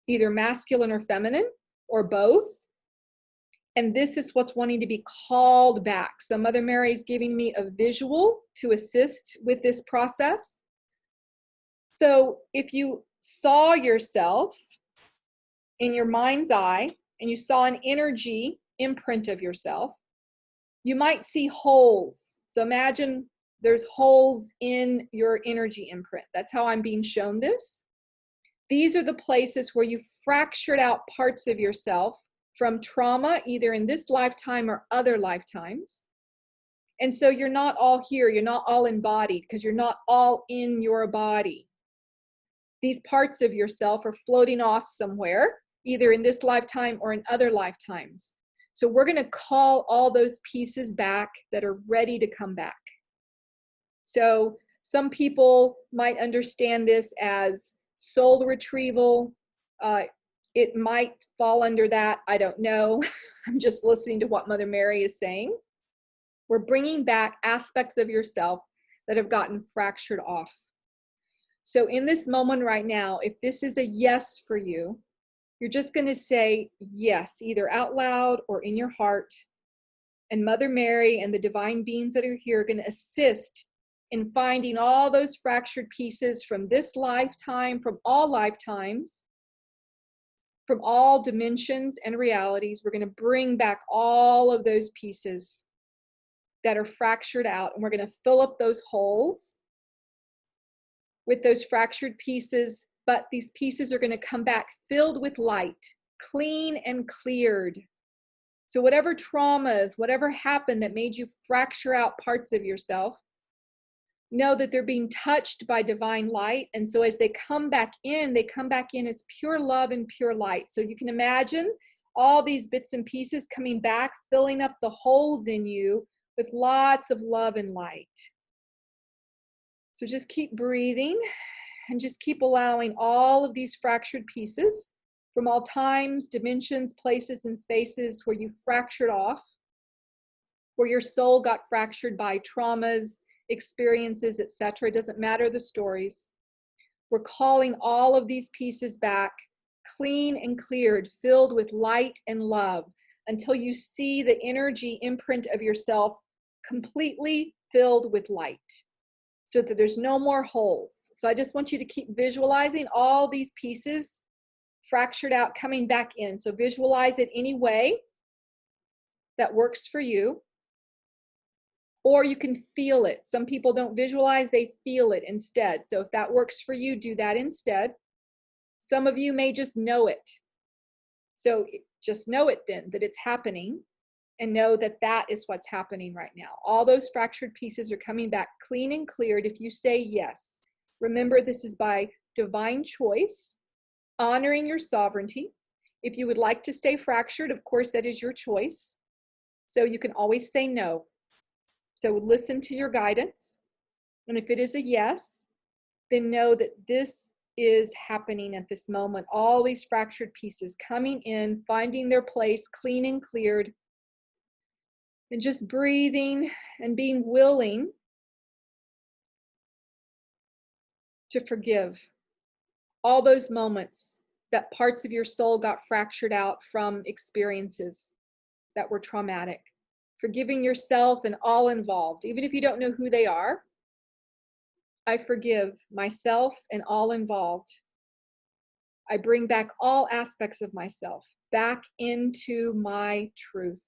either masculine or feminine, or both. And this is what's wanting to be called back. So Mother Mary is giving me a visual to assist with this process. So if you saw yourself in your mind's eye and you saw an energy imprint of yourself, you might see holes. So imagine there's holes in your energy imprint. That's how I'm being shown this. These are the places where you fractured out parts of yourself from trauma, either in this lifetime or other lifetimes. And so you're not all here. You're not all embodied because you're not all in your body. These parts of yourself are floating off somewhere, either in this lifetime or in other lifetimes. So we're going to call all those pieces back that are ready to come back. So some people might understand this as soul retrieval. It might fall under that. I don't know. I'm just listening to what Mother Mary is saying. We're bringing back aspects of yourself that have gotten fractured off. So in this moment right now, if this is a yes for you, you're just going to say yes, either out loud or in your heart. And Mother Mary and the divine beings that are here are going to assist in finding all those fractured pieces from this lifetime, from all lifetimes, from all dimensions and realities. We're going to bring back all of those pieces that are fractured out, and we're going to fill up those holes with those fractured pieces, but these pieces are going to come back filled with light, clean and cleared. So whatever traumas, whatever happened that made you fracture out parts of yourself, know that they're being touched by divine light. And so as they come back in as pure love and pure light. So you can imagine all these bits and pieces coming back, filling up the holes in you with lots of love and light. So just keep breathing and just keep allowing all of these fractured pieces from all times, dimensions, places, and spaces where you fractured off, where your soul got fractured by traumas, experiences, etc. It doesn't matter the stories. We're calling all of these pieces back, clean and cleared, filled with light and love, until you see the energy imprint of yourself completely filled with light, so that there's no more holes. So I just want you to keep visualizing all these pieces fractured out, coming back in. So visualize it any way that works for you. Or you can feel it. Some people don't visualize, they feel it instead. So if that works for you, do that instead. Some of you may just know it. So just know it then, that it's happening, and know that that is what's happening right now. All those fractured pieces are coming back clean and cleared if you say yes. Remember, this is by divine choice, honoring your sovereignty. If you would like to stay fractured, of course, that is your choice. So you can always say no. So listen to your guidance. And if it is a yes, then know that this is happening at this moment. All these fractured pieces coming in, finding their place, clean and cleared. And just breathing and being willing to forgive all those moments that parts of your soul got fractured out from experiences that were traumatic. Forgiving yourself and all involved, even if you don't know who they are. I forgive myself and all involved. I bring back all aspects of myself back into my truth.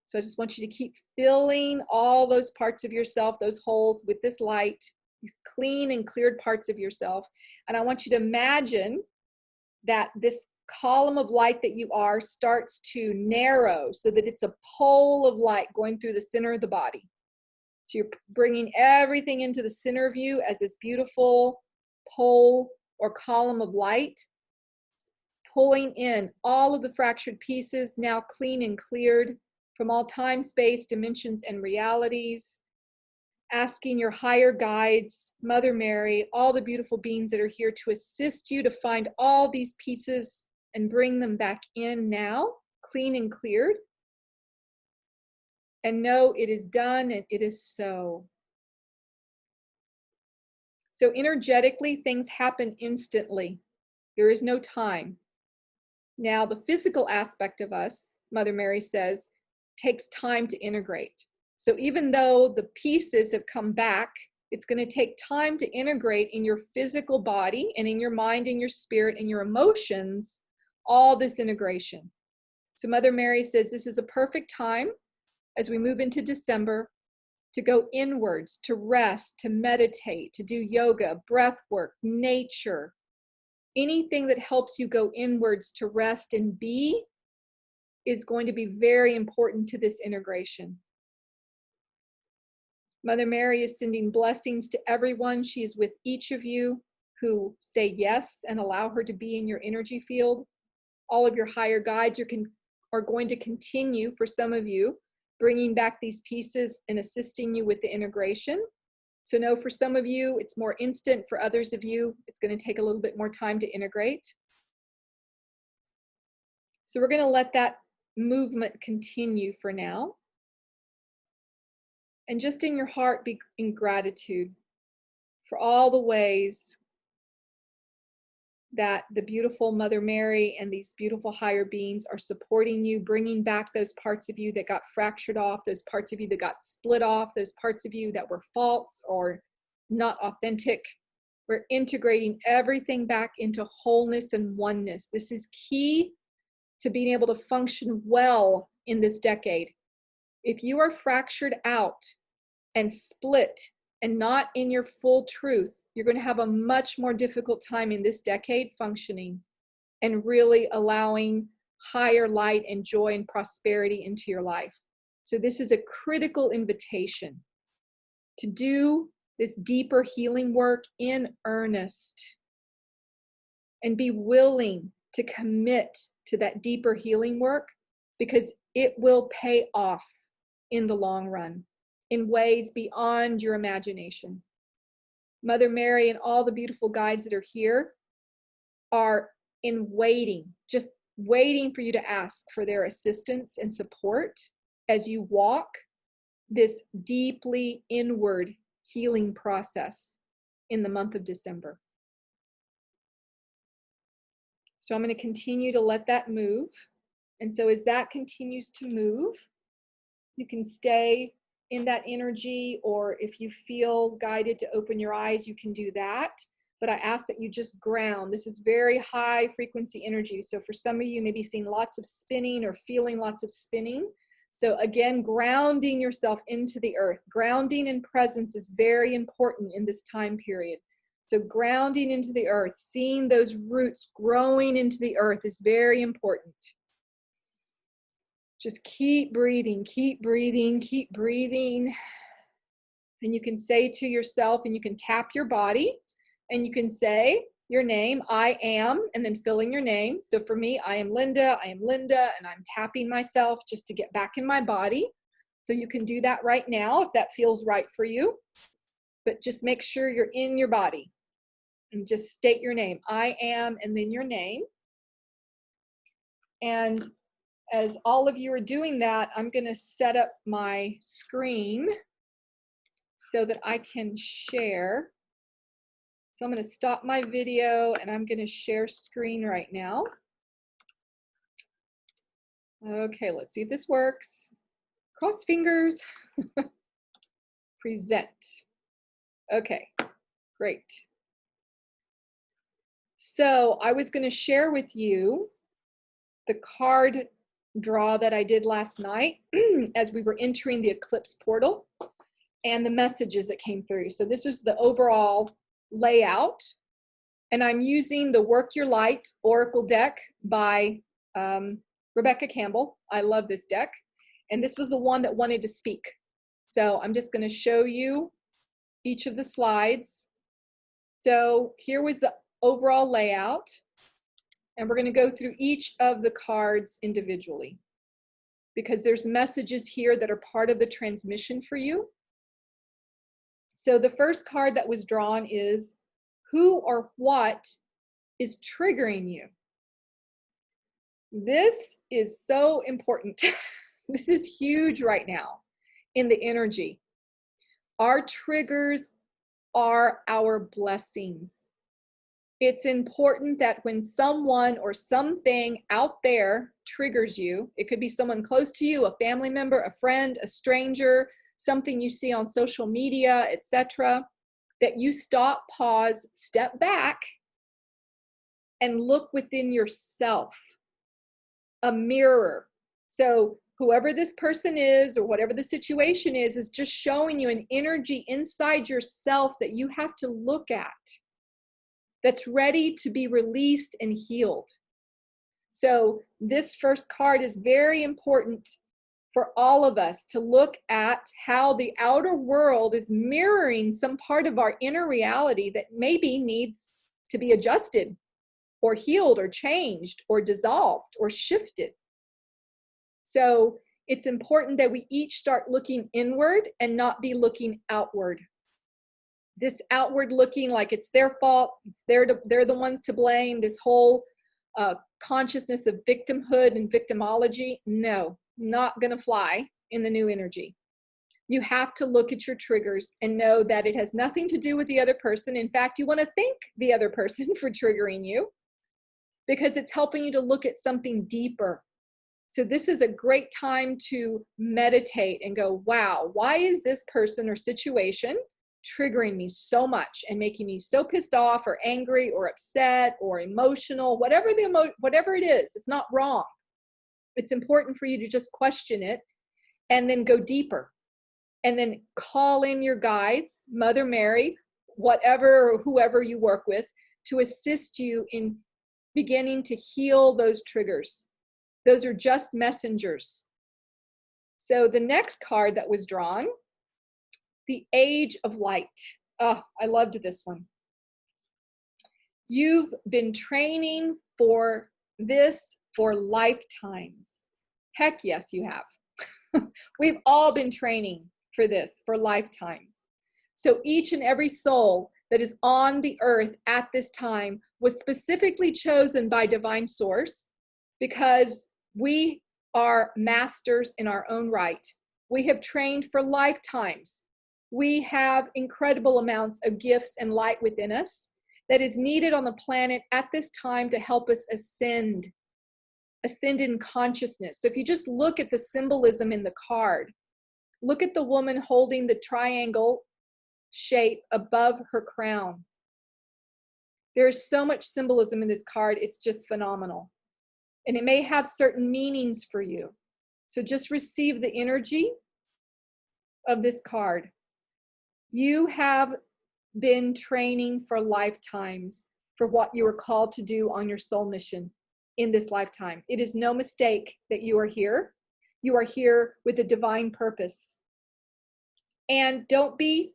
So I just want you to keep filling all those parts of yourself, those holes, with this light, these clean and cleared parts of yourself. And I want you to imagine that this column of light that you are starts to narrow so that it's a pole of light going through the center of the body. So you're bringing everything into the center of you as this beautiful pole or column of light, pulling in all of the fractured pieces, now clean and cleared from all time, space, dimensions, and realities. Asking your higher guides, Mother Mary, all the beautiful beings that are here to assist you to find all these pieces and bring them back in now, clean and cleared. And know it is done and it is so. So energetically, things happen instantly. There is no time. Now, the physical aspect of us, Mother Mary says, takes time to integrate. So even though the pieces have come back, it's going to take time to integrate in your physical body and in your mind and your spirit and your emotions, all this integration. So Mother Mary says this is a perfect time as we move into December to go inwards, to rest, to meditate, to do yoga, breath work, nature, anything that helps you go inwards to rest and be is going to be very important to this integration. Mother Mary is sending blessings to everyone. She is with each of you who say yes and allow her to be in your energy field. All of your higher guides are going to continue, for some of you, bringing back these pieces and assisting you with the integration. So know for some of you, it's more instant. For others of you, it's going to take a little bit more time to integrate. So we're going to let that movement continue for now. And just in your heart, be in gratitude for all the ways that the beautiful Mother Mary and these beautiful higher beings are supporting you, bringing back those parts of you that got fractured off, those parts of you that got split off, those parts of you that were false or not authentic. We're integrating everything back into wholeness and oneness. This is key to being able to function well in this decade. If you are fractured out and split and not in your full truth, you're going to have a much more difficult time in this decade functioning and really allowing higher light and joy and prosperity into your life. So this is a critical invitation to do this deeper healing work in earnest and be willing to commit to that deeper healing work, because it will pay off in the long run in ways beyond your imagination. Mother Mary and all the beautiful guides that are here are in waiting, just waiting for you to ask for their assistance and support as you walk this deeply inward healing process in the month of December. So I'm going to continue to let that move. And so as that continues to move, you can stay in that energy, or if you feel guided to open your eyes, you can do that. But I ask that you just ground. This is very high frequency energy. So for some of you, maybe seeing lots of spinning or feeling lots of spinning. So again, grounding yourself into the earth. Grounding and presence is very important in this time period. So grounding into the earth, seeing those roots growing into the earth is very important. Just keep breathing, keep breathing, keep breathing. And you can say to yourself, and you can tap your body, and you can say your name, I am, and then fill in your name. So for me, I am Linda, and I'm tapping myself just to get back in my body. So you can do that right now if that feels right for you. But just make sure you're in your body and just state your name. I am, and then your name. And as all of you are doing that, I'm going to set up my screen so that I can share. So I'm going to stop my video and I'm going to share screen right now. Okay, let's see if this works. Cross fingers. Present. Okay, Great. So I was going to share with you the card draw that I did last night as we were entering the eclipse portal and the messages that came through. So this is the overall layout, and I'm using the Work Your Light Oracle deck by Rebecca Campbell. I love this deck, and this was the one that wanted to speak. So I'm just going to show you each of the slides. So here was the overall layout, and we're going to go through each of the cards individually because there's messages here that are part of the transmission for you. So the first card that was drawn is who or what is triggering you. This is so important. This is huge right now in the energy. Our triggers are our blessings. It's important that when someone or something out there triggers you, it could be someone close to you, a family member, a friend, a stranger, something you see on social media, etc., that you stop, pause, step back, and look within yourself. A mirror. So whoever this person is or whatever the situation is just showing you an energy inside yourself that you have to look at, that's ready to be released and healed. So this first card is very important for all of us to look at how the outer world is mirroring some part of our inner reality that maybe needs to be adjusted or healed or changed or dissolved or shifted. So it's important that we each start looking inward and not be looking outward. This outward looking like it's their fault, they're the ones to blame, this whole consciousness of victimhood and victimology, no, not going to fly in the new energy. You have to look at your triggers and know that it has nothing to do with the other person. In fact, you want to thank the other person for triggering you because it's helping you to look at something deeper. So this is a great time to meditate and go, wow, why is this person or situation triggering me so much and making me so pissed off or angry or upset or emotional, whatever it is, it's not wrong. It's important for you to just question it and then go deeper and then call in your guides, Mother Mary, whatever or whoever you work with, to assist you in beginning to heal those triggers. Those are just messengers. So the next card that was drawn, the Age of Light. Oh, I loved this one. You've been training for this for lifetimes. Heck yes, you have. We've all been training for this for lifetimes. So each and every soul that is on the earth at this time was specifically chosen by Divine Source because we are masters in our own right. We have trained for lifetimes. We have incredible amounts of gifts and light within us that is needed on the planet at this time to help us ascend in consciousness. So if you just look at the symbolism in the card, look at the woman holding the triangle shape above her crown. There's so much symbolism in this card, it's just phenomenal. And it may have certain meanings for you. So just receive the energy of this card. You have been training for lifetimes for what you are called to do on your soul mission in this lifetime. It is no mistake that you are here. You are here with a divine purpose. And don't be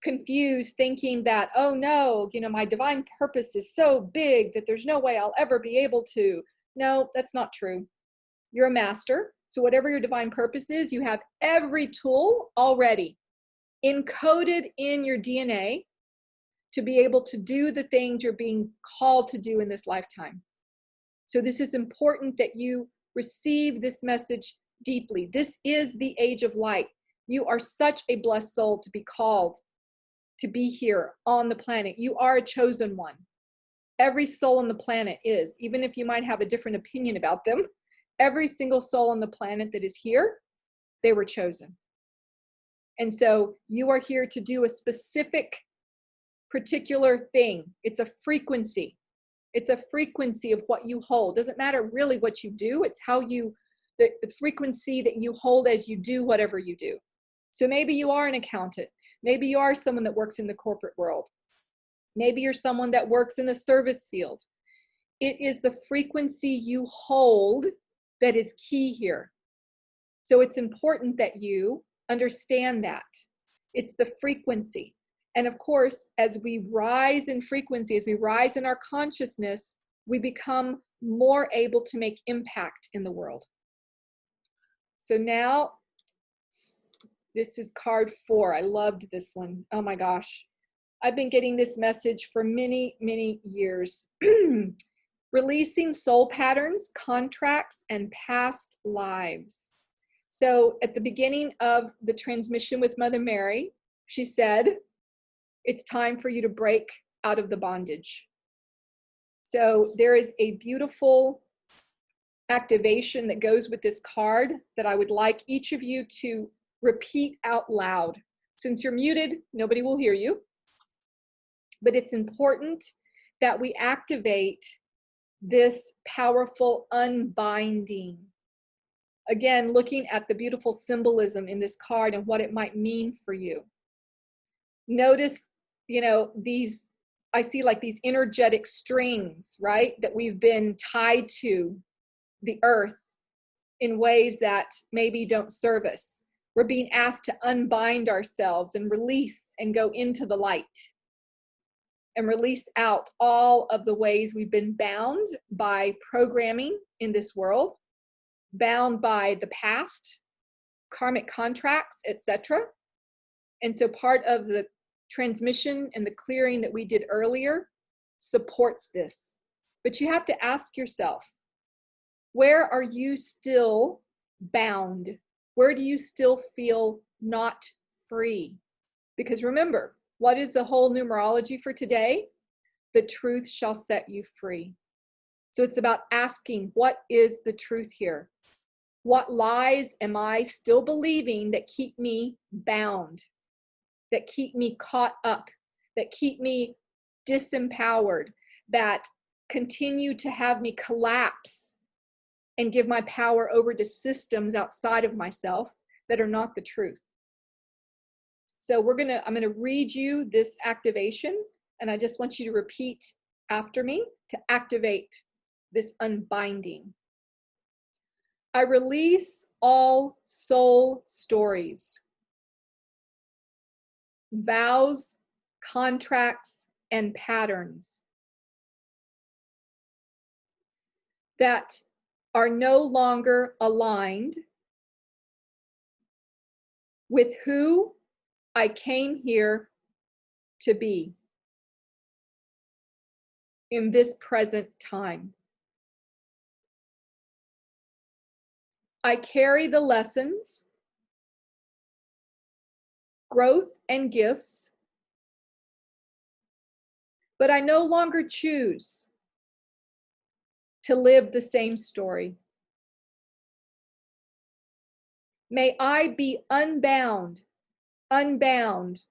confused thinking that, oh no, my divine purpose is so big that there's no way I'll ever be able to. No, that's not true. You're a master. So whatever your divine purpose is, you have every tool already encoded in your DNA to be able to do the things you're being called to do in this lifetime. So this is important that you receive this message deeply. This is the Age of Light. You are such a blessed soul to be called to be here on the planet. You are a chosen one. Every soul on the planet is, even if you might have a different opinion about them, every single soul on the planet that is here, they were chosen. And so you are here to do a specific particular thing. It's a frequency. It's a frequency of what you hold. Doesn't matter really what you do. It's how you, the frequency that you hold as you do whatever you do. So maybe you are an accountant. Maybe you are someone that works in the corporate world. Maybe you're someone that works in the service field. It is the frequency you hold that is key here. So it's important that you understand that. It's the frequency. And of course, as we rise in frequency, as we rise in our consciousness, we become more able to make impact in the world. So now, this is card 4. I loved this one. Oh my gosh. I've been getting this message for many, many years. Releasing soul patterns, contracts, and past lives. So at the beginning of the transmission with Mother Mary, she said, it's time for you to break out of the bondage. So there is a beautiful activation that goes with this card that I would like each of you to repeat out loud. Since you're muted, nobody will hear you. But it's important that we activate this powerful unbinding. Again, looking at the beautiful symbolism in this card and what it might mean for you. Notice, you know, these, I see like these energetic strings, right? That we've been tied to the earth in ways that maybe don't serve us. We're being asked to unbind ourselves and release and go into the light. And release out all of the ways we've been bound by programming in this world, bound by the past, karmic contracts, etc. And so part of the transmission and the clearing that we did earlier supports this. But you have to ask yourself, where are you still bound? Where do you still feel not free? Because remember, what is the whole numerology for today? The truth shall set you free. So it's about asking, what is the truth here? What lies am I still believing that keep me bound, that keep me caught up, that keep me disempowered, that continue to have me collapse and give my power over to systems outside of myself that are not the truth? So I'm gonna read you this activation, and I just want you to repeat after me to activate this unbinding. I release all soul stories, vows, contracts, and patterns that are no longer aligned with who I came here to be in this present time. I carry the lessons, growth, and gifts, but I no longer choose to live the same story. May I be unbound, unbound,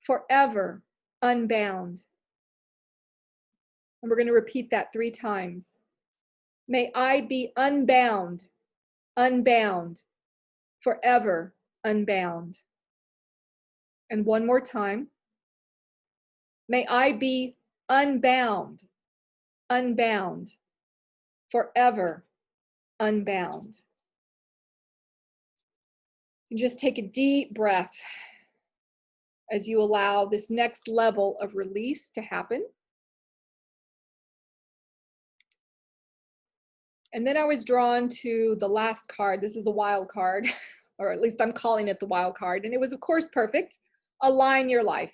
forever unbound. And we're going to repeat that 3 times. May I be unbound, unbound, forever unbound. And one more time. May I be unbound, unbound, forever unbound. And just take a deep breath as you allow this next level of release to happen. And then I was drawn to the last card. This is the wild card, or at least I'm calling it the wild card. And it was, of course, perfect. Align your life.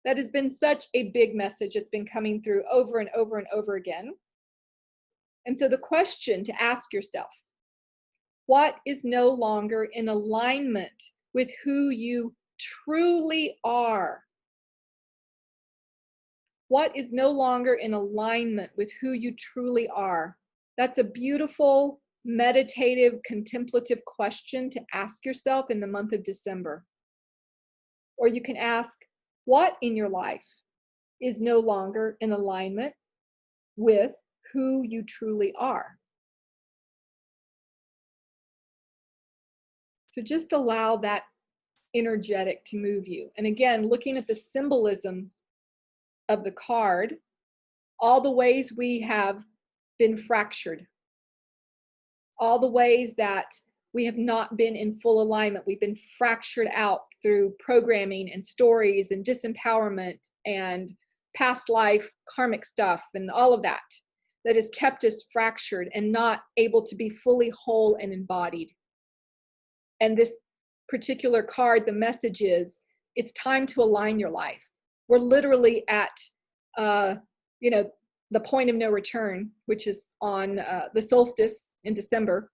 That has been such a big message. It's been coming through over and over and over again. And so the question to ask yourself, what is no longer in alignment with who you truly are? What is no longer in alignment with who you truly are? That's a beautiful, meditative, contemplative question to ask yourself in the month of December. Or you can ask, what in your life is no longer in alignment with who you truly are. So just allow that energetic to move you. And again, looking at the symbolism of the card, all the ways we have been fractured, all the ways that we have not been in full alignment. We've been fractured out through programming and stories and disempowerment and past life karmic stuff and all of that has kept us fractured and not able to be fully whole and embodied. And this particular card, the message is, it's time to align your life. We're literally at, the point of no return, which is on the solstice in December.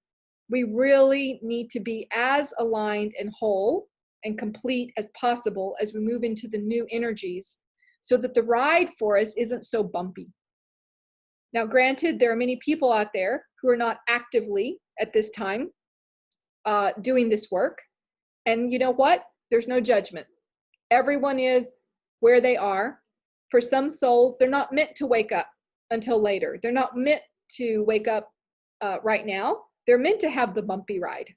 We really need to be as aligned and whole and complete as possible as we move into the new energies, so that the ride for us isn't so bumpy. Now, granted, there are many people out there who are not actively at this time doing this work. And you know what? There's no judgment. Everyone is where they are. For some souls, they're not meant to wake up until later. They're not meant to wake up right now. They're meant to have the bumpy ride.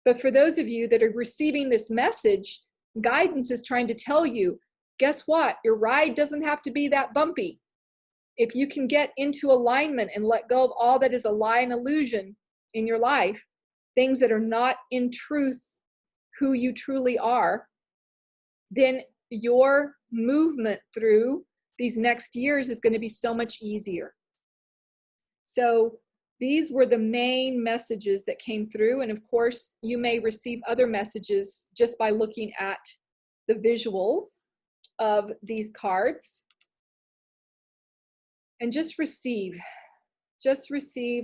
But for those of you that are receiving this message, guidance is trying to tell you, guess what? Your ride doesn't have to be that bumpy. If you can get into alignment and let go of all that is a lie and illusion in your life, things that are not in truth who you truly are, then your movement through these next years is going to be so much easier. So these were the main messages that came through. And of course, you may receive other messages just by looking at the visuals of these cards. And just receive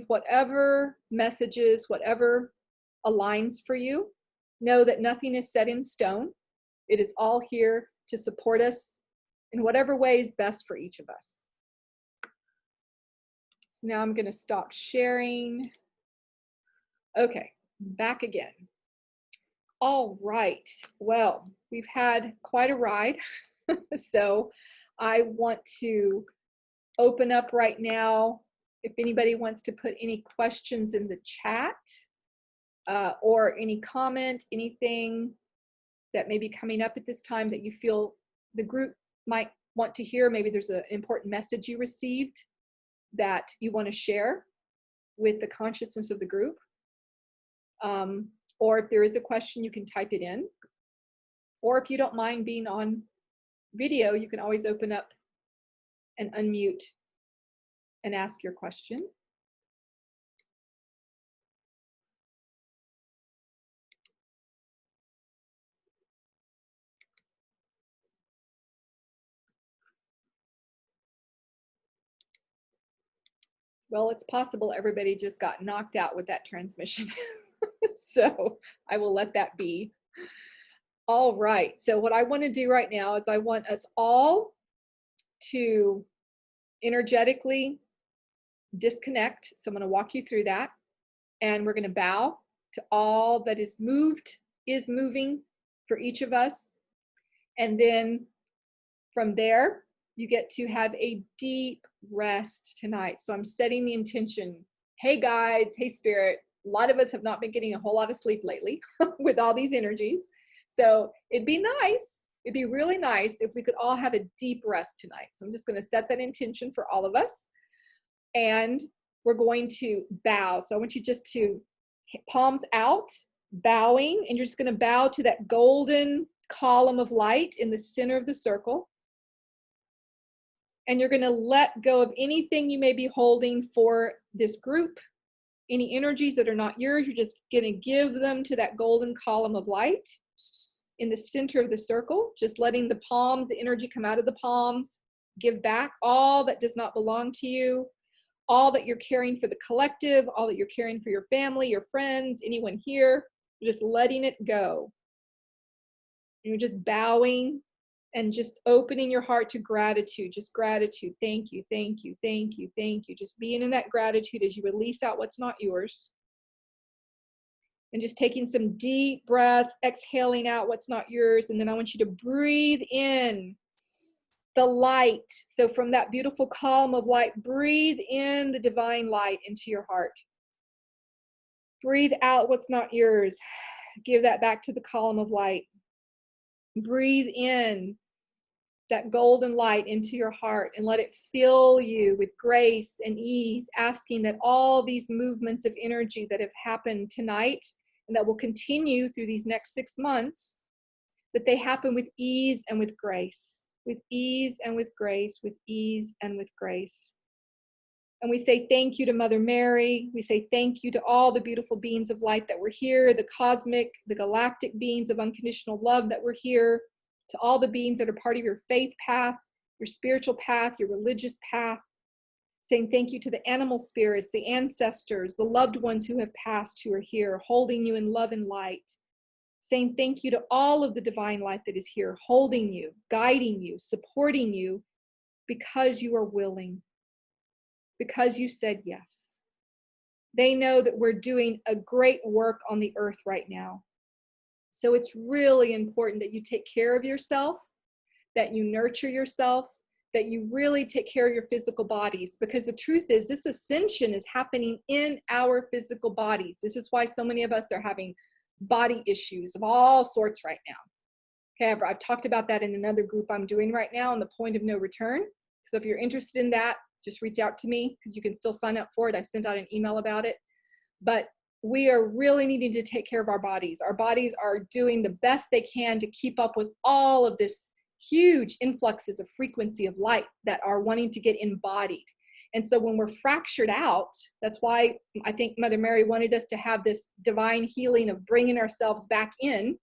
whatever messages, whatever aligns for you. Know that nothing is set in stone. It is all here to support us in whatever way is best for each of us. So now I'm going to stop sharing. Okay, back again. All right. Well, we've had quite a ride. So I want to open up right now if anybody wants to put any questions in the chat or any comment, anything that may be coming up at this time that you feel the group might want to hear. Maybe there's an important message you received that you want to share with the consciousness of the group. Or if there is a question, you can type it in. Or if you don't mind being on video, you can always open up and unmute and ask your question. Well, it's possible everybody just got knocked out with that transmission. So I will let that be. All right. So what I want to do right now is I want us all to energetically disconnect. So I'm going to walk you through that. And we're going to bow to all that is moving for each of us. And then from there, you get to have a deep rest tonight. So I'm setting the intention. Hey guides, hey spirit. A lot of us have not been getting a whole lot of sleep lately with all these energies. So it'd be nice. It'd be really nice if we could all have a deep rest tonight. So I'm just going to set that intention for all of us. And we're going to bow. So I want you just to palms out, bowing, and you're just going to bow to that golden column of light in the center of the circle. And you're going to let go of anything you may be holding for this group, any energies that are not yours. You're just going to give them to that golden column of light in the center of the circle, just letting the palms, the energy come out of the palms, give back all that does not belong to you, all that you're carrying for the collective, all that you're carrying for your family, your friends, anyone here. You're just letting it go. You're just bowing and just opening your heart to gratitude, just gratitude. Thank you, thank you, thank you, thank you. Just being in that gratitude as you release out what's not yours. And just taking some deep breaths, exhaling out what's not yours. And then I want you to breathe in The light. So from that beautiful column of light, breathe in the divine light into your heart. Breathe out what's not yours. Give that back to the column of light. Breathe in that golden light into your heart and let it fill you with grace and ease, asking that all these movements of energy that have happened tonight and that will continue through these next 6 months, that they happen with ease and with grace, with ease and with grace, with ease and with grace. And we say thank you to Mother Mary. We say thank you to all the beautiful beings of light that were here, the cosmic, the galactic beings of unconditional love that were here, to all the beings that are part of your faith path, your spiritual path, your religious path. Saying thank you to the animal spirits, the ancestors, the loved ones who have passed who are here, holding you in love and light. Saying thank you to all of the divine light that is here, holding you, guiding you, supporting you, because you are willing, because you said yes. They know that we're doing a great work on the earth right now. So it's really important that you take care of yourself, that you nurture yourself, that you really take care of your physical bodies, because the truth is this ascension is happening in our physical bodies. This is why so many of us are having body issues of all sorts right now. Okay, I've talked about that in another group I'm doing right now on the point of no return. So if you're interested in that, just reach out to me, because you can still sign up for it. I sent out an email about it. But we are really needing to take care of our bodies. Our bodies are doing the best they can to keep up with all of this huge influxes of frequency of light that are wanting to get embodied. And so when we're fractured out, that's why I think Mother Mary wanted us to have this divine healing of bringing ourselves back in,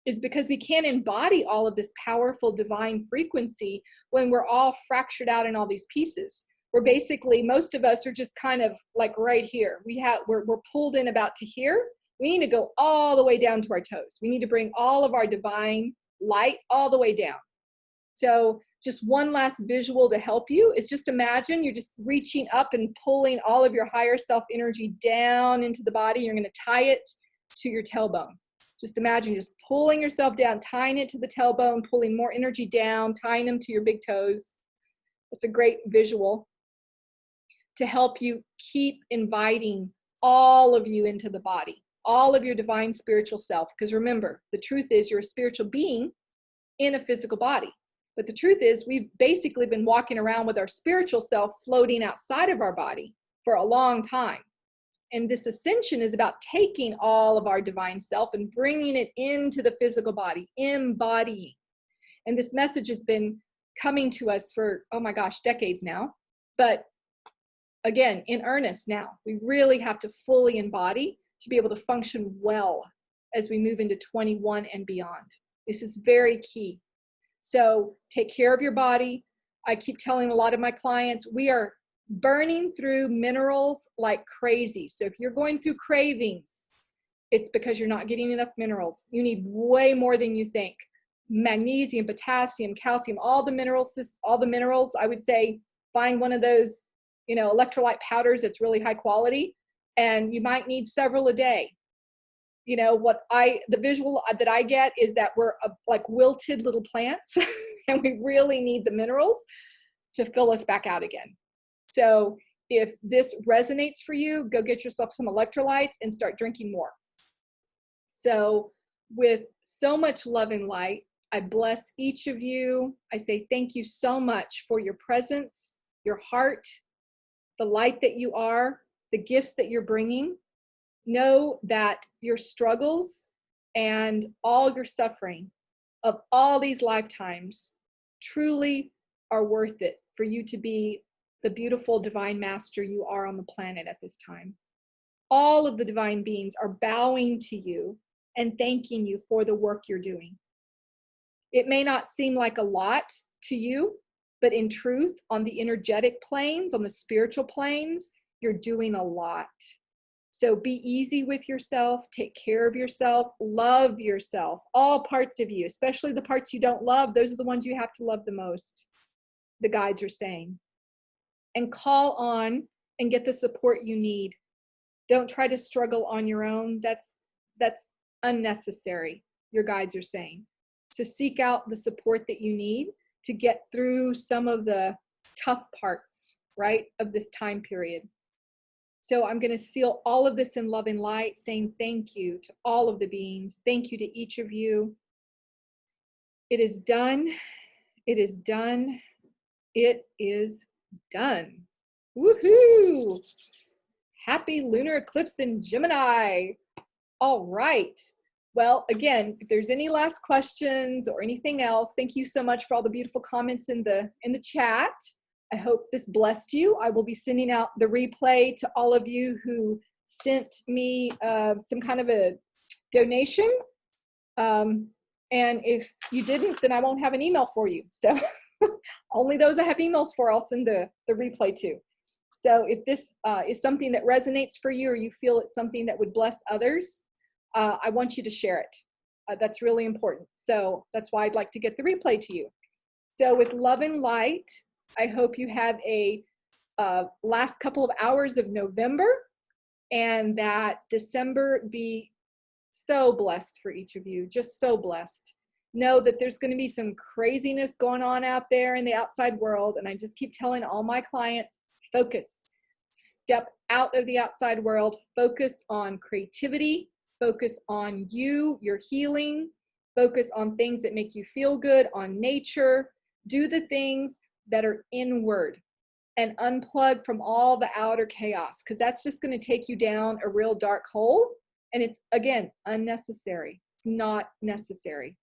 is because we can't embody all of this powerful divine frequency when we're all fractured out in all these pieces. We're basically, most of us are just kind of like right here. We're pulled in about to here. We need to go all the way down to our toes. We need to bring all of our divine light all the way down. So just one last visual to help you is just imagine you're just reaching up and pulling all of your higher self energy down into the body. You're going to tie it to your tailbone. Just imagine just pulling yourself down, tying it to the tailbone, pulling more energy down, tying them to your big toes. That's a great visual to help you keep inviting all of you into the body, all of your divine spiritual self. Because remember, the truth is you're a spiritual being in a physical body. But the truth is we've basically been walking around with our spiritual self floating outside of our body for a long time. And this ascension is about taking all of our divine self and bringing it into the physical body, embodying. And this message has been coming to us for, oh my gosh, decades now. But again, in earnest now, we really have to fully embody to be able to function well as we move into 21 and beyond. This is very key. So take care of your body. I keep telling a lot of my clients, we are burning through minerals like crazy. So if you're going through cravings, it's because you're not getting enough minerals. You need way more than you think. Magnesium, potassium, calcium, all the minerals, I would say find one of those, electrolyte powders that's really high quality, and you might need several a day. The visual that I get is that we're like wilted little plants and we really need the minerals to fill us back out again. So if this resonates for you, go get yourself some electrolytes and start drinking more. So with so much love and light, I bless each of you. I say thank you so much for your presence, your heart, the light that you are, the gifts that you're bringing. Know that your struggles and all your suffering of all these lifetimes truly are worth it for you to be the beautiful divine master you are on the planet at this time. All of the divine beings are bowing to you and thanking you for the work you're doing. It may not seem like a lot to you, but in truth, on the energetic planes, on the spiritual planes, you're doing a lot. So be easy with yourself, take care of yourself, love yourself, all parts of you, especially the parts you don't love. Those are the ones you have to love the most, the guides are saying. And call on and get the support you need. Don't try to struggle on your own. That's unnecessary, your guides are saying. So seek out the support that you need to get through some of the tough parts, right, of this time period. So I'm going to seal all of this in love and light, saying thank you to all of the beings. Thank you to each of you. It is done. It is done. It is done. Woohoo! Happy lunar eclipse in Gemini. All right. Well, again, if there's any last questions or anything else, thank you so much for all the beautiful comments in the chat. I hope this blessed you. I will be sending out the replay to all of you who sent me some kind of a donation. And if you didn't, then I won't have an email for you. So only those I have emails for, I'll send the replay to. So if this is something that resonates for you, or you feel it's something that would bless others, I want you to share it. That's really important. So that's why I'd like to get the replay to you. So with love and light, I hope you have a last couple of hours of November, and that December be so blessed for each of you, just so blessed. Know that there's going to be some craziness going on out there in the outside world, and I just keep telling all my clients, focus. Step out of the outside world, focus on creativity, focus on you, your healing, focus on things that make you feel good, on nature. Do the things that are inward and unplug from all the outer chaos, because that's just going to take you down a real dark hole. And it's, again, unnecessary, not necessary.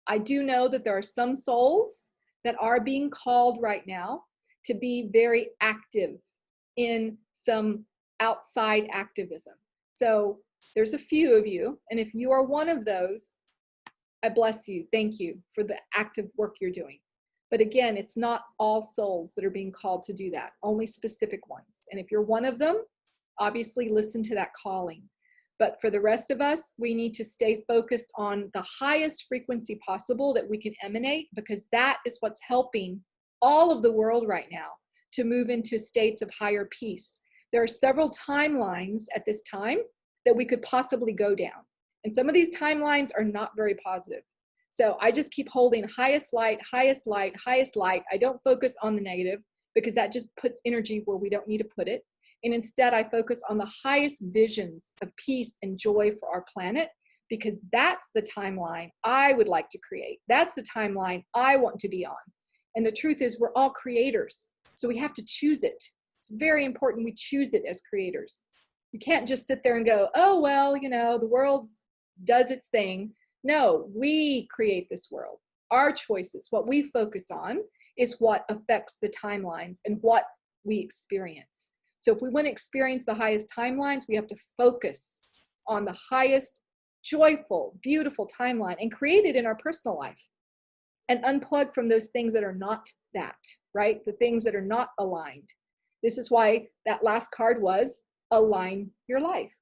I do know that there are some souls that are being called right now to be very active in some outside activism. So there's a few of you, and if you are one of those, I bless you. Thank you for the active work you're doing. But again, it's not all souls that are being called to do that, only specific ones. And if you're one of them, obviously listen to that calling. But for the rest of us, we need to stay focused on the highest frequency possible that we can emanate, because that is what's helping all of the world right now to move into states of higher peace. There are several timelines at this time that we could possibly go down. And some of these timelines are not very positive. So I just keep holding highest light, highest light, highest light. I don't focus on the negative, because that just puts energy where we don't need to put it. And instead, I focus on the highest visions of peace and joy for our planet, because that's the timeline I would like to create. That's the timeline I want to be on. And the truth is, we're all creators. So we have to choose it. It's very important we choose it as creators. You can't just sit there and go, oh, well, you know, the world does its thing. No, we create this world. Our choices, what we focus on, is what affects the timelines and what we experience. So if we want to experience the highest timelines, we have to focus on the highest, joyful, beautiful timeline and create it in our personal life, and unplug from those things that are not that, right? The things that are not aligned. This is why that last card was align your life.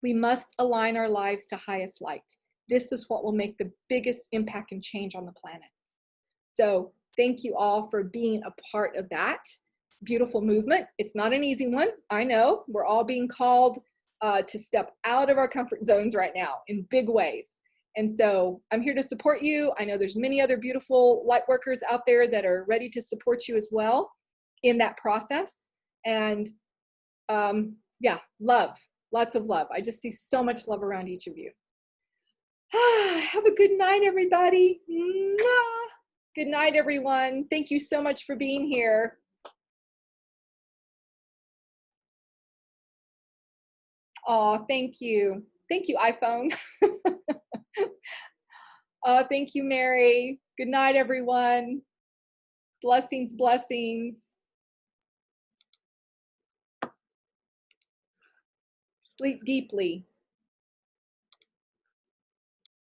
We must align our lives to highest light. This is what will make the biggest impact and change on the planet. So thank you all for being a part of that beautiful movement. It's not an easy one. I know we're all being called to step out of our comfort zones right now in big ways. And so I'm here to support you. I know there's many other beautiful light workers out there that are ready to support you as well in that process. And yeah, love, lots of love. I just see so much love around each of you. Have a good night, everybody. Good night, everyone. Thank you so much for being here. Oh, thank you. Thank you, iPhone. Oh, thank you, Mary. Good night, everyone. Blessings, blessings. Sleep deeply.